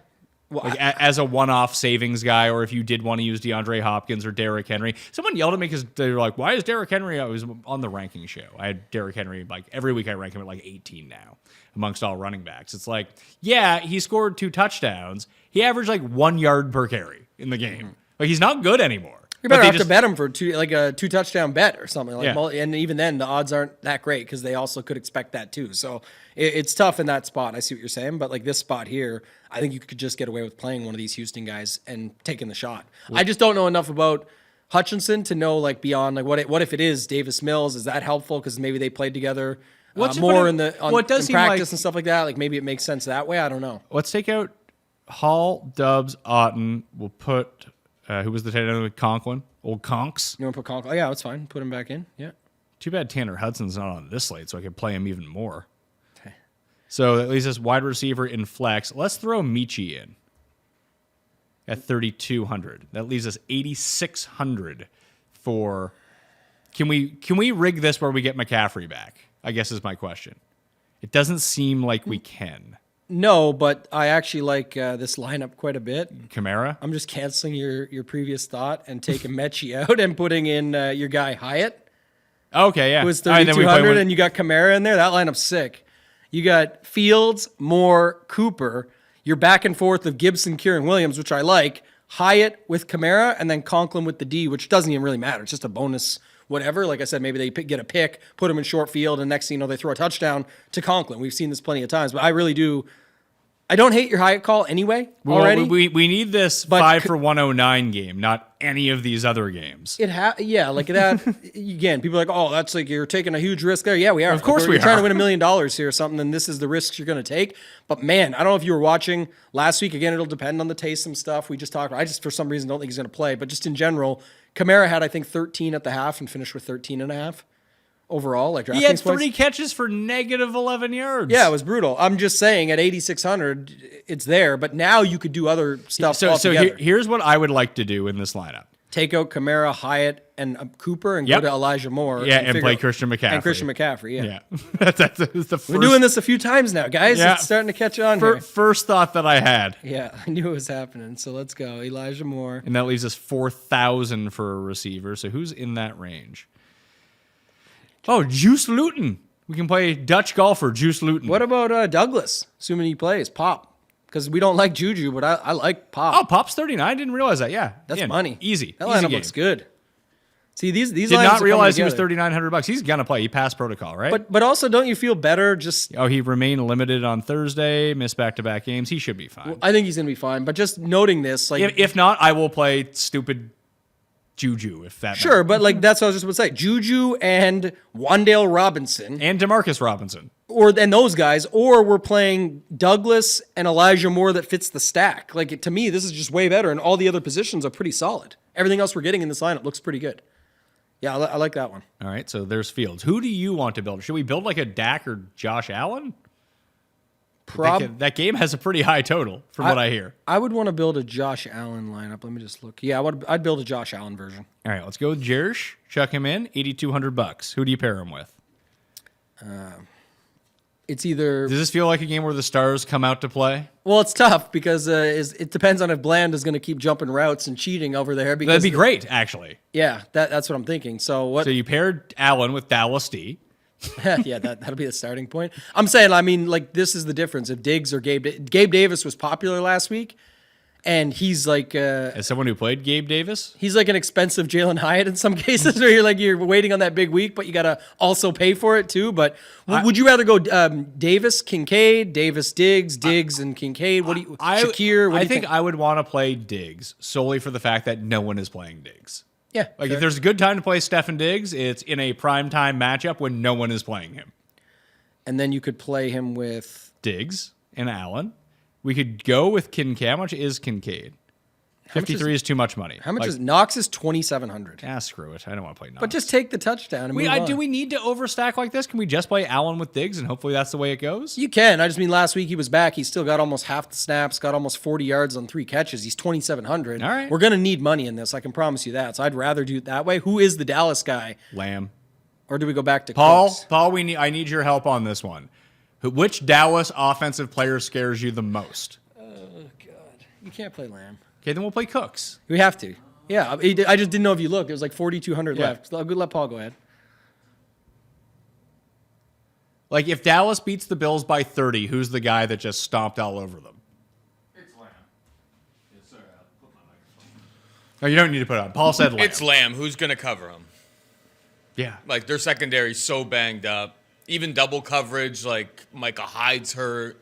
Well, As a one-off savings guy, or if you did want to use DeAndre Hopkins or Derrick Henry. Someone yelled at me because they were like, why is Derrick Henry? I was on the ranking show. I had Derrick Henry, like every week I rank him at like 18 now amongst all running backs. It's like, yeah, he scored 2 touchdowns. He averaged like 1 yard per carry in the game. Like he's not good anymore. You better have to bet him for a 2 touchdown bet or something. Yeah. And even then, the odds aren't that great because they also could expect that too. So it's tough in that spot. I see what you're saying, but like this spot here, I think you could just get away with playing one of these Houston guys and taking the shot. I just don't know enough about Hutchinson to know like beyond like what if it is Davis Mills? Is that helpful because maybe they played together more in practice and stuff like that? Like maybe it makes sense that way. I don't know. Let's take out Hall, Dubs, Otten. We'll put who was the tight end with Conklin? Old Conks. You want to put Conklin? Oh, yeah, that's fine. Put him back in. Yeah. Too bad Tanner Hudson's not on this slate, so I could play him even more. Okay. So at least this wide receiver in flex. Let's throw Michi in at 3,200. That leaves us 8,600 for. Can we rig this where we get McCaffrey back? I guess is my question. It doesn't seem like we can. No, but I actually like this lineup quite a bit. Kamara? I'm just canceling your previous thought and taking Mechie out and putting in your guy Hyatt. Okay, yeah. Who was 3,200, and you got Kamara in there. That lineup's sick. You got Fields, Moore, Cooper. You're back and forth of Gibson, Kieran Williams, which I like. Hyatt with Kamara, and then Conklin with the D, which doesn't even really matter. It's just a bonus whatever. Like I said, maybe they get a pick, put him in short field, and next thing you know, they throw a touchdown to Conklin. We've seen this plenty of times, but I really do. I don't hate your Hyatt call anyway already. We need this 5 for 109 game, not any of these other games. Like that. Again, people are like, oh, that's like you're taking a huge risk there. Yeah, we are. Of course we are. You're trying to win $1 million here or something, and this is the risks you're going to take. But man, I don't know if you were watching last week. Again, it'll depend on the Taysom stuff we just talked about. I just, for some reason, don't think he's going to play. But just in general, Kamara had, I think, 13 at the half and finished with 13.5. Overall, like DraftKings he had 3 points. catches for negative 11 yards. Yeah, it was brutal. I'm just saying at 8,600, it's there. But now you could do other stuff. So here's what I would like to do in this lineup: take out Kamara, Hyatt, and Cooper, and go to Elijah Moore. Yeah, and play Christian McCaffrey. And Christian McCaffrey. Yeah. That's the first. We're doing this a few times now, guys. Yeah. It's starting to catch on here. First thought that I had. Yeah, I knew it was happening. So let's go, Elijah Moore. And that leaves us 4,000 for a receiver. So who's in that range? Oh, Juice Luton. We can play Dutch golfer, Juice Luton. What about Douglas, assuming he plays? Pop. Because we don't like Juju, but I like Pop. Oh, Pop's 39. I didn't realize that. Yeah. That's money. Easy. That Easy lineup game. looks good. See, these Did lines not are realize he coming was together. $3,900. He's going to play. He passed protocol, right? But also, don't you feel better just... Oh, he remained limited on Thursday, missed back-to-back games. He should be fine. I think he's going to be fine. But just noting this... like, If not, I will play stupid Juju, if that Sure, but like that's what I was just going to say. Juju and Wan'Dale Robinson. And DeMarcus Robinson. And those guys. Or we're playing Douglas and Elijah Moore that fits the stack. Like, to me, this is just way better. And all the other positions are pretty solid. Everything else we're getting in this lineup looks pretty good. Yeah, I like that one. All right, so there's Fields. Who do you want to build? Should we build like a Dak or Josh Allen? That game has a pretty high total, from what I hear. I would want to build a Josh Allen lineup. Let me just look. Yeah, I'd build a Josh Allen version. All right, let's go with Jersh. Chuck him in. $8,200. Who do you pair him with? It's either... Does this feel like a game where the stars come out to play? Well, it's tough because it depends on if Bland is going to keep jumping routes and cheating over there. Because that'd be great, actually. Yeah, that's what I'm thinking. So you paired Allen with Dallas D. Yeah, that'll be the starting point. I'm saying, like, this is the difference. If Diggs or Gabe Davis was popular last week, and he's like... As someone who played Gabe Davis? He's like an expensive Jalen Hyatt in some cases, where you're waiting on that big week, but you got to also pay for it too. But would you rather go Davis, Kincaid, Davis, Diggs, and Kincaid? What do you... Shakir? What do you think? I would want to play Diggs solely for the fact that no one is playing Diggs. Yeah. Like, if there's a good time to play Stefan Diggs, it's in a primetime matchup when no one is playing him. And then you could play him with... Diggs and Allen. We could go with Kincaid. How much is Kincaid? 53 is too much money. How much is... Knox is 2,700. Ah, screw it. I don't want to play Knox. But just take the touchdown and move on. Do we need to overstack like this? Can we just play Allen with Diggs and hopefully that's the way it goes? You can. I just mean last week he was back. He still got almost half the snaps, got almost 40 yards on 3 catches. He's 2,700. All right. We're going to need money in this. I can promise you that. So I'd rather do it that way. Who is the Dallas guy? Lamb. Or do we go back to Paul, Cooks? I need your help on this one. Which Dallas offensive player scares you the most? You can't play Lamb. Okay, then we'll play Cooks. We have to. Yeah, I just didn't know if you looked. There was like 4,200 left. So let Paul go ahead. Like, if Dallas beats the Bills by 30, who's the guy that just stomped all over them? It's Lamb. Yes, sir. I'll put my microphone. No, you don't need to put it on. Paul said Lamb. It's Lamb. Who's going to cover him? Yeah. Like, their secondary's so banged up. Even double coverage, like, Micah Hyde's hurt.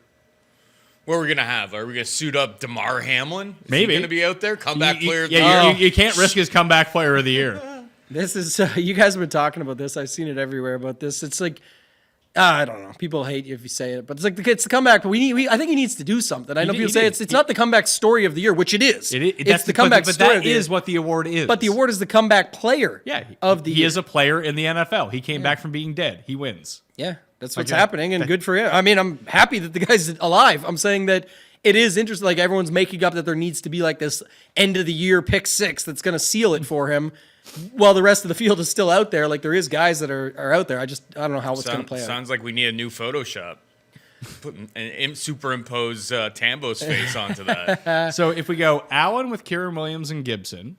What are we going to have? Are we going to suit up DeMar Hamlin? Is Maybe. he going to be out there? Comeback player of the Yeah, year? you can't risk his comeback player of the year. This is you guys have been talking about this. I've seen it everywhere about this. It's like I don't know. People hate you if you say it, but it's the comeback. But I think he needs to do something. I know people say it's not the comeback story of the year, which it is. It's the comeback but story. That is what the award is. But the award is the comeback player. Yeah, of the he year. is a player in the NFL. He came back from being dead. He wins. Yeah, that's what's Okay. happening, and good for him. I mean, I'm happy that the guy's alive. I'm saying that it is interesting. Like, everyone's making up that there needs to be like this end of the year pick six that's going to seal it for him, while the rest of the field is still out there. Like, there is guys that are out there. I don't know how it's going to play out. Sounds like we need a new Photoshop. Superimpose Tambo's face onto that. So if we go Allen with Kieran Williams and Gibson,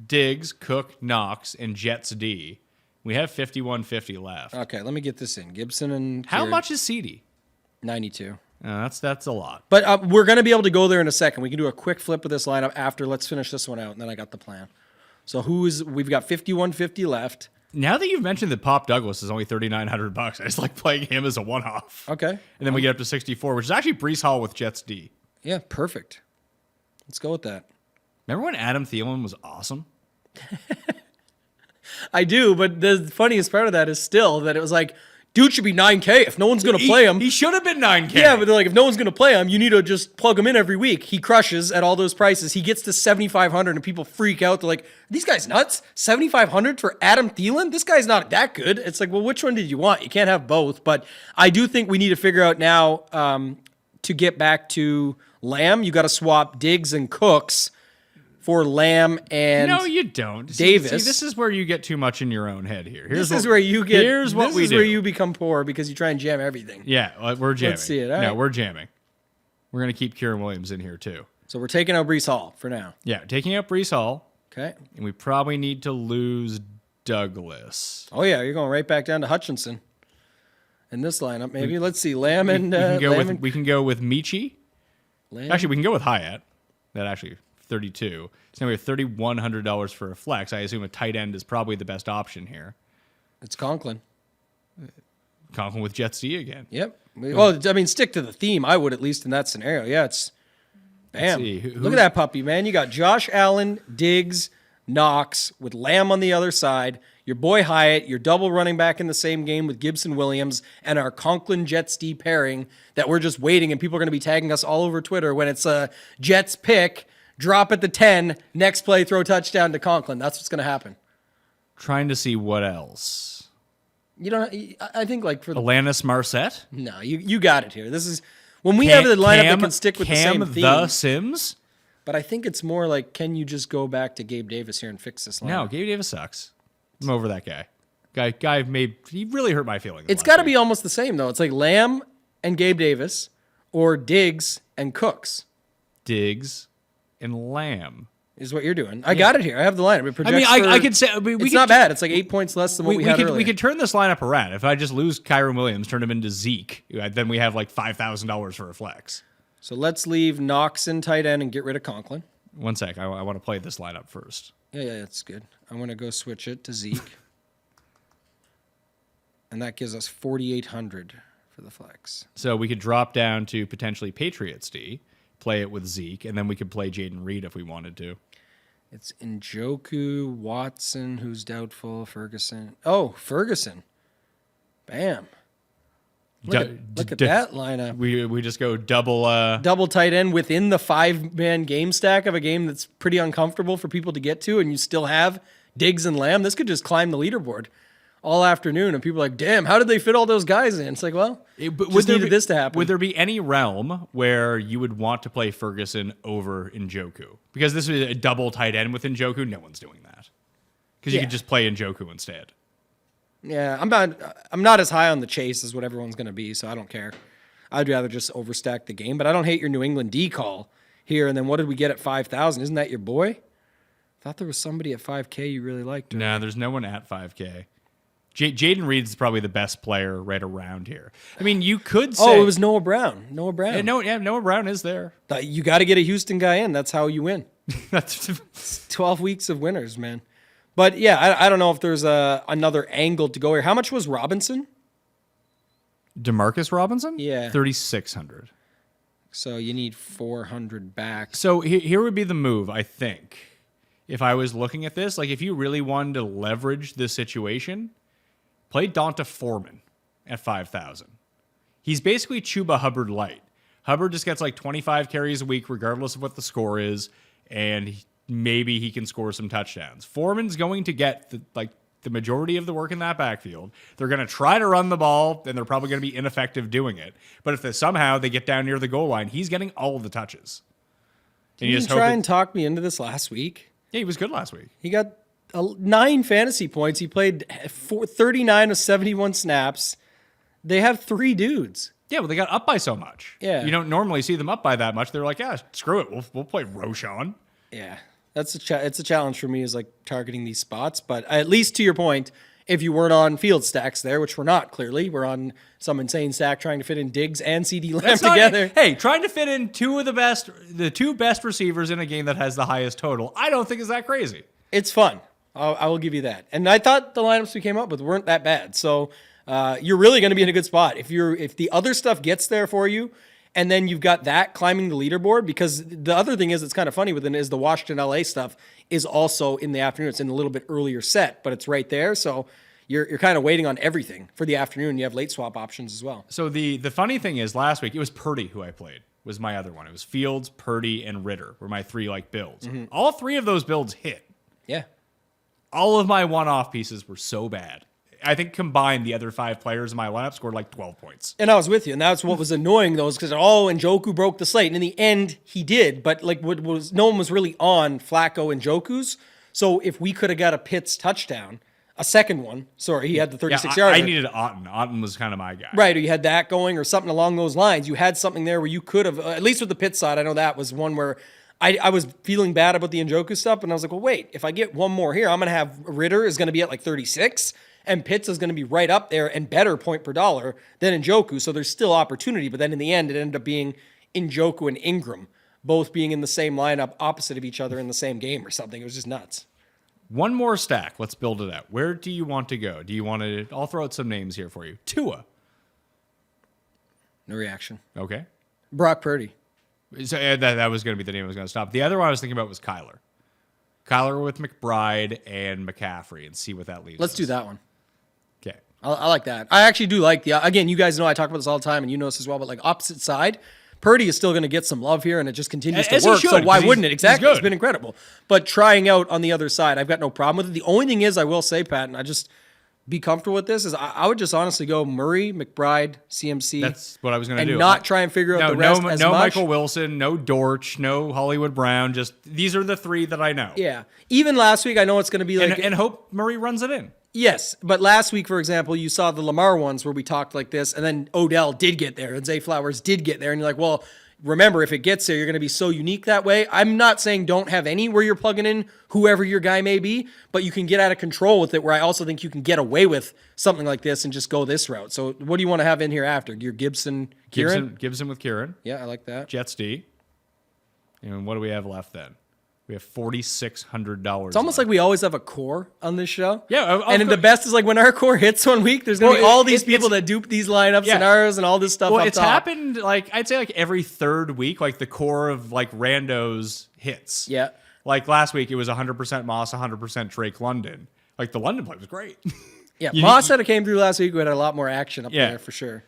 Diggs, Cook, Knox, and Jets D, we have 51.50 left. Okay, let me get this in. Gibson and How Kieran, much is CD? 92. That's a lot. But we're going to be able to go there in a second. We can do a quick flip of this lineup after. Let's finish this one out, and then I got the plan. So we've got 51.50 left. Now that you've mentioned that Pop Douglas is only $3,900, I just like playing him as a one-off. Okay. And then we get up to 64, which is actually Brees Hall with Jets D. Yeah, perfect. Let's go with that. Remember when Adam Thielen was awesome? I do, but the funniest part of that is still that it was like, dude should be 9K if no one's going to play him. He should have been 9K. Yeah, but they're like, if no one's going to play him, you need to just plug him in every week. He crushes at all those prices. He gets to 7,500 and people freak out. They're like, are these guys nuts? 7,500 for Adam Thielen? This guy's not that good. It's like, well, which one did you want? You can't have both. But I do think we need to figure out now to get back to Lamb. You got to swap Diggs and Cooks for Lamb and No, you don't. Davis. See, this is where you get too much in your own head here. This is where you get. Here's what this we is do. where you become poor because you try and jam everything. Yeah, we're jamming. see it. All No, right. we're jamming. We're going to keep Kieran Williams in here, too. So we're taking out Brees Hall for now. Yeah, taking out Brees Hall, Okay. and we probably need to lose Douglas. Oh yeah, you're going right back down to Hutchinson in this lineup. Maybe let's see Lamb and We can go with Michi. Lamb. Actually, we can go with Hyatt. That actually 32. So now we have $3,100 for a flex. I assume a tight end is probably the best option here. It's Conklin. Conklin with Jets D again. Yep. Well, I mean, stick to the theme. I would at least in that scenario. Yeah, it's bam. see, Look at that puppy, man. You got Josh Allen, Diggs, Knox with Lamb on the other side. Your boy Hyatt, your double running back in the same game with Gibson Williams, and our Conklin Jets D pairing that we're just waiting, and people are going to be tagging us all over Twitter when it's a Jets pick, drop at the 10, next play, throw touchdown to Conklin. That's what's going to happen. Trying to see what else. You don't. I think like for the Alanis Marset. no, you got it here. This is when we have the lineup that can stick with the same theme. the Sims. But I think it's more like, can you just go back to Gabe Davis here and fix this lineup? No, Gabe Davis sucks. I'm over that guy. He really hurt my feelings. It's got to be almost the same though. It's like Lamb and Gabe Davis, or Diggs and Cooks Diggs and Lamb. is what you're doing. I got it here. I have the lineup. It I mean, projects I for- could say it's not bad. It's like 8 points less than what we had earlier. We could turn this lineup around. If I just lose Kyron Williams, turn him into Zeke, then we have like $5,000 for a flex. So let's leave Knox in tight end and get rid of Conklin. One sec. I want to play this lineup first. Yeah, that's good. I'm going to go switch it to Zeke. And that gives us 4,800 for the flex. So we could drop down to potentially Patriots D, play it with Zeke, and then we could play Jaden Reed if we wanted to. It's Njoku, Watson, who's doubtful, Ferguson. Oh, Ferguson. Bam. Look at that lineup. We just go double. Double tight end within the 5-man game stack of a game that's pretty uncomfortable for people to get to, and you still have Diggs and Lamb. This could just climb the leaderboard all afternoon, and people are like, damn, how did they fit all those guys in? It's like, well, just needed this to happen. Would there be any realm where you would want to play Ferguson over Njoku? Because this is a double tight end with Njoku. No one's doing that. Because you Yeah. could just play Njoku instead. Yeah, I'm not as high on the chase as what everyone's going to be, so I don't care. I'd rather just overstack the game, but I don't hate your New England D call here. And then what did we get at 5,000? Isn't that your boy? Thought there was somebody at 5K you really liked. No, there's no one at 5K. Jaden Reed's probably the best player right around here. I mean, you could say... Oh, it was Noah Brown. Noah Brown. Noah Brown is there. You got to get a Houston guy in. That's how you win. That's 12 weeks of winners, man. But yeah, I don't know if there's another angle to go here. How much was Robinson? DeMarcus Robinson? Yeah. 3,600. So you need 400 back. So here would be the move, I think. If I was looking at this, like if you really wanted to leverage this situation, play Donta Foreman at 5,000. He's basically Chuba Hubbard light. Hubbard just gets like 25 carries a week, regardless of what the score is, and maybe he can score some touchdowns. Foreman's going to get the majority of the work in that backfield. They're going to try to run the ball, and they're probably going to be ineffective doing it. But if somehow they get down near the goal line, he's getting all of the touches. Did you try and talk me into this last week? Yeah, he was good last week. He got 9 fantasy points. He played 39 of 71 snaps. They have 3 dudes. Yeah, well, they got up by so much. Yeah. You don't normally see them up by that much. They're like, yeah, screw it. We'll play Roshan. Yeah. It's a challenge for me is like targeting these spots. But at least to your point, if you weren't on field stacks there, which we're not clearly, we're on some insane stack trying to fit in Diggs and CD Lamb together. Hey, trying to fit in the two best receivers in a game that has the highest total, I don't think is that crazy. It's fun. I will give you that. And I thought the lineups we came up with weren't that bad. So you're really going to be in a good spot if the other stuff gets there for you. And then you've got that climbing the leaderboard, because the other thing is, it's kind of funny with it, is the Washington LA stuff is also in the afternoon. It's in a little bit earlier set, but it's right there. So you're kind of waiting on everything for the afternoon. You have late swap options as well. So the funny thing is, last week it was Purdy who I played, was my other one. It was Fields, Purdy, and Ritter were my 3 builds. Mm-hmm. All 3 of those builds hit. Yeah. All of my one-off pieces were so bad. I think combined, the other 5 players in my lineup scored like 12 points. And I was with you, and that's what was annoying, though, is because Njoku broke the slate. And in the end, he did, but like no one was really on Flacco and Njoku's. So if we could have got a Pitts touchdown, a second one, sorry, he had the 36 yards. I needed Otton. Otton was kind of my guy. Right, or you had that going or something along those lines. You had something there where you could have, at least with the Pitts side, I know that was one where I was feeling bad about the Njoku stuff, and I was like, well, wait, if I get one more here, I'm going to have Ritter is going to be at like 36, and Pitts is going to be right up there and better point per dollar than Njoku. So there's still opportunity. But then in the end, it ended up being Njoku and Ingram both being in the same lineup opposite of each other in the same game or something. It was just nuts. One more stack. Let's build it out. Where do you want to go? Do you want to... I'll throw out some names here for you. Tua. No reaction. Okay. Brock Purdy. So that was going to be the name I was going to stop. The other one I was thinking about was Kyler. Kyler with McBride and McCaffrey, and see what that leaves Let's us. do that one. Okay. I like that. I actually do like again, you guys know I talk about this all the time, and you know this as well, but like opposite side, Purdy is still going to get some love here, and it just continues to work. So why wouldn't it? Exactly. It's been incredible. But trying out on the other side, I've got no problem with it. The only thing is, I will say, Pat, and I just be comfortable with this, is I would just honestly go Murray, McBride, CMC. That's what I was going to do. And not try and figure out the rest as no much. Michael Wilson, no Dortch, no Hollywood Brown. Just these are the 3 that I know. Yeah. Even last week, I know it's going to be like... And hope Murray runs it in. Yes, but last week, for example, you saw the Lamar ones where we talked like this, and then Odell did get there, and Zay Flowers did get there, and you're like, well, remember, if it gets there, you're going to be so unique that way. I'm not saying don't have any where you're plugging in whoever your guy may be, but you can get out of control with it, where I also think you can get away with something like this and just go this route. So what do you want to have in here after? Your Gibson, Kieran? Gibson with Kieran. Yeah, I like that. Jets D. And what do we have left then? We have $4,600. It's almost like we always have a core on this show. Yeah. And the best is like when our core hits one week, there's going to be all these people that dupe these lineups and ours and all this stuff. Well, it's happened like, I'd say like every 3rd week, like the core of like randos hits. Yeah. Like last week, it was 100% Moss, 100% Drake London. Like the London play was great. Yeah. Moss said it came through last week. We had a lot more action up there for sure.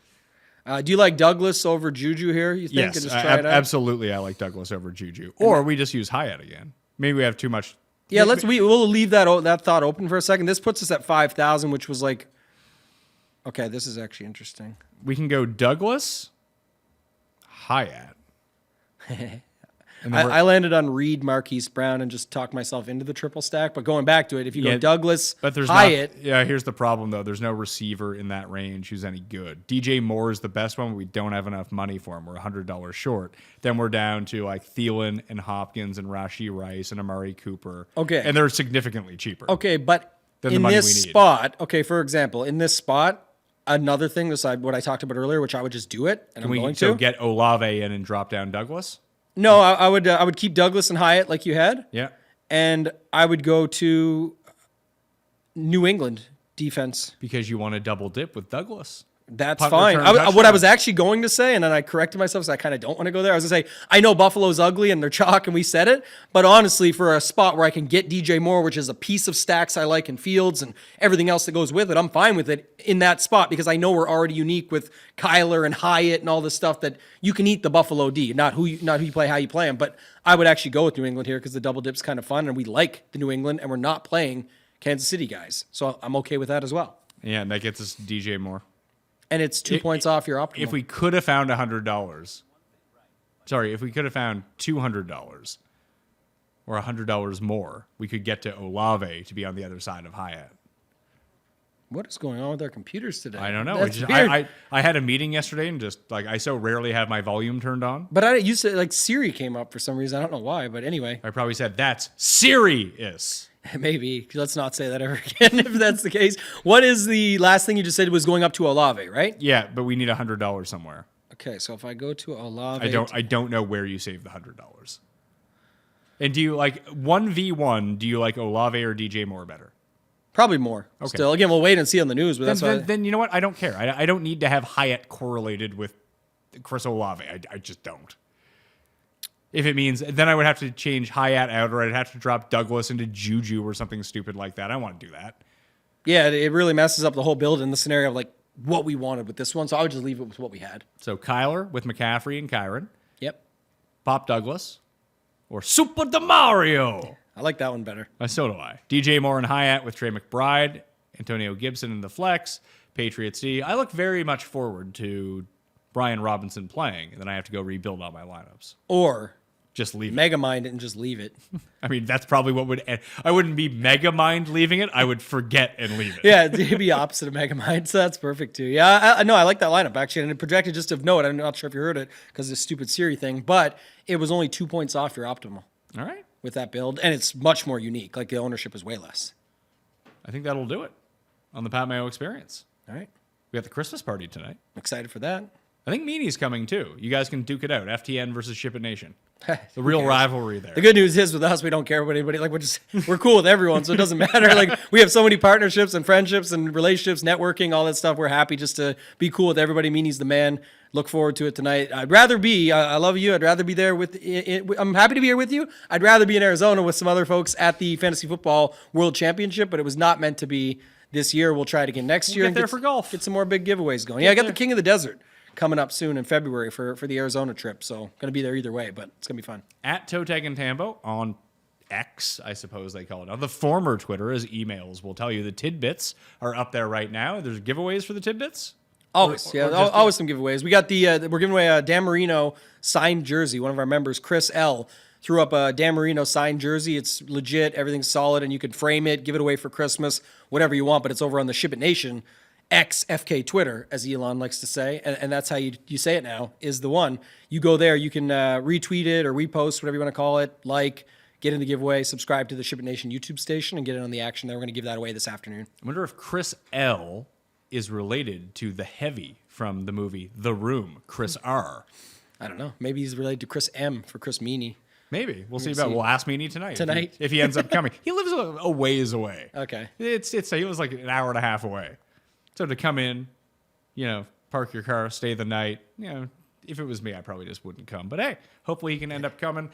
Do you like Douglas over Juju here? You think? Yes, Just try it out? absolutely. I like Douglas over Juju. Or we just use Hyatt again. Maybe we have too much. Yeah, we'll leave that thought open for a second. This puts us at 5,000, which was like, okay, this is actually interesting. We can go Douglas, Hyatt. And then I landed on Reed, Marquise Brown, and just talked myself into the triple stack. But going back to it, if you Yeah, go Douglas, but there's Hyatt, here's the problem though. There's no receiver in that range who's any good. DJ Moore is the best one, but we don't have enough money for him. We're $100 short. Then we're down to like Thielen and Hopkins and Rashee Rice and Amari Cooper. Okay. And they're significantly cheaper. okay, but Than the in money this we need. spot, okay, for example, in this spot, another thing beside what I talked about earlier, which I would just do it, and Can I'm we going so to. get Olave in and drop down Douglas? No, I would keep Douglas and Hyatt like you had. Yeah. And I would go to New England defense. Because you want to double dip with Douglas. That's Punt fine. return What I touchdown. was actually going to say, and then I corrected myself, so I kind of don't want to go there. I was going to say, I know Buffalo's ugly and they're chalk, and we said it. But honestly, for a spot where I can get DJ Moore, which is a piece of stacks I like in Fields and everything else that goes with it, I'm fine with it in that spot because I know we're already unique with Kyler and Hyatt and all this stuff that you can eat the Buffalo D, not who you play, how you play them. But I would actually go with New England here because the double dip's kind of fun, and we like the New England, and we're not playing Kansas City guys. So I'm okay with that as well. Yeah, and that gets us DJ Moore. And it's 2 points off your optimal. If we could have found $100, if we could have found $200 or $100 more, we could get to Olave to be on the other side of Hyatt. What is going on with our computers today? I don't know. That's It's just- weird. I had a meeting yesterday and just like I so rarely have my volume turned on. But I used to like Siri came up for some reason. I don't know why, but anyway, I probably said that's serious. maybe let's not say that ever again if that's the case. What is the last thing you just said was going up to Olave, right? Yeah, but we need $100 somewhere. Okay, so if I go to Olave, I don't know where you save the $100. And do you like 1v1? Do you like Olave or DJ Moore better? probably more. Still, again, we'll wait and see on the news. But that's why. Then you know what? I don't care. I don't need to have Hyatt correlated with Chris Olave. I just don't. If it means, then I would have to change Hyatt out, or I'd have to drop Douglas into Juju or something stupid like that. I don't want to do that. Yeah, it really messes up the whole build in the scenario of like what we wanted with this one. So I would just leave it with what we had. So Kyler with McCaffrey and Kyron, Yep, Pop Douglas, or Super DeMario. I like that one better. So do I. DJ Moore and Hyatt with Trey McBride, Antonio Gibson in the flex, Patriots D. I look very much forward to Brian Robinson playing, and then I have to go rebuild all my lineups. Or Just leave it. mega mind it and just leave it. I mean, that's probably what would. I wouldn't be mega mind leaving it. I would forget and leave it. Yeah, it'd be opposite of mega mind, so that's perfect too. Yeah, I know. I like that lineup actually, and it projected just of note. I'm not sure if you heard it because of the stupid Siri thing, but it was only 2 points off your optimal All right. with that build, and it's much more unique. Like the ownership is way less. I think that'll do it on the Pat Mayo Experience. All right, We got the Christmas party tonight. I'm excited for that. I think Meanie's coming too. You guys can duke it out. FTN versus Ship It Nation. The Who real cares? rivalry there. The good news is with us, we don't care about anybody. Like we're cool with everyone, so it doesn't matter. Like we have so many partnerships and friendships and relationships, networking, all that stuff. We're happy just to be cool with everybody. Meanie's the man. Look forward to it tonight. I'd rather be. I love you. I'd rather be there with. I'm happy to be here with you. I'd rather be in Arizona with some other folks at the Fantasy Football World Championship, but it was not meant to be this year. We'll try it again next year. get and there for golf. Get some more big giveaways going. Yeah, I got the King of the Desert coming up soon in February for the Arizona trip. So going to be there either way, but it's going to be fun. At Toteg and Tambo on X, I suppose they call it now. The former Twitter, as emails will tell you, the tidbits are up there right now. There's giveaways for the tidbits. Always, Or yeah, just always some giveaways. We got we're giving away a Dan Marino signed jersey. One of our members, Chris L, threw up a Dan Marino signed jersey. It's legit, everything's solid, and you can frame it, give it away for Christmas, whatever you want. But it's over on the Ship It Nation XFK Twitter, as Elon likes to say, and that's how you say it now. Is the one you go there, you can retweet it or repost, whatever you want to call it, like. Get in the giveaway, subscribe to the Ship It Nation YouTube station, and get in on the action there. We're going to give that away this afternoon. I wonder if Chris L is related to the heavy from the movie The Room, Chris R. I don't know. Maybe he's related to Chris M for Chris Meany. Maybe. We'll see see. about it. We'll ask Meanie tonight. Tonight? If he ends up coming. He lives a ways away. Okay. He was like an hour and a half away. So to come in, park your car, stay the night, if it was me, I probably just wouldn't come. But hey, hopefully he can end up coming.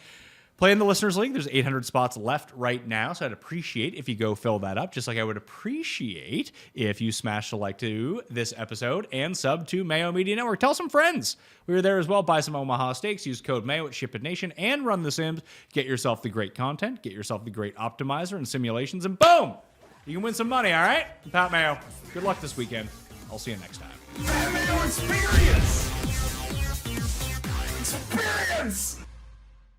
Play in the Listeners League. There's 800 spots left right now, so I'd appreciate if you go fill that up, just like I would appreciate if you smash the like to this episode and sub to Mayo Media Network. Tell some friends we were there as well. Buy some Omaha steaks. Use code Mayo at Ship It Nation and run the Sims. Get yourself the great content. Get yourself the great optimizer and simulations, and boom, you can win some money. All right, Pat Mayo. Good luck this weekend. I'll see you next time. Pat Mayo Experience! Experience!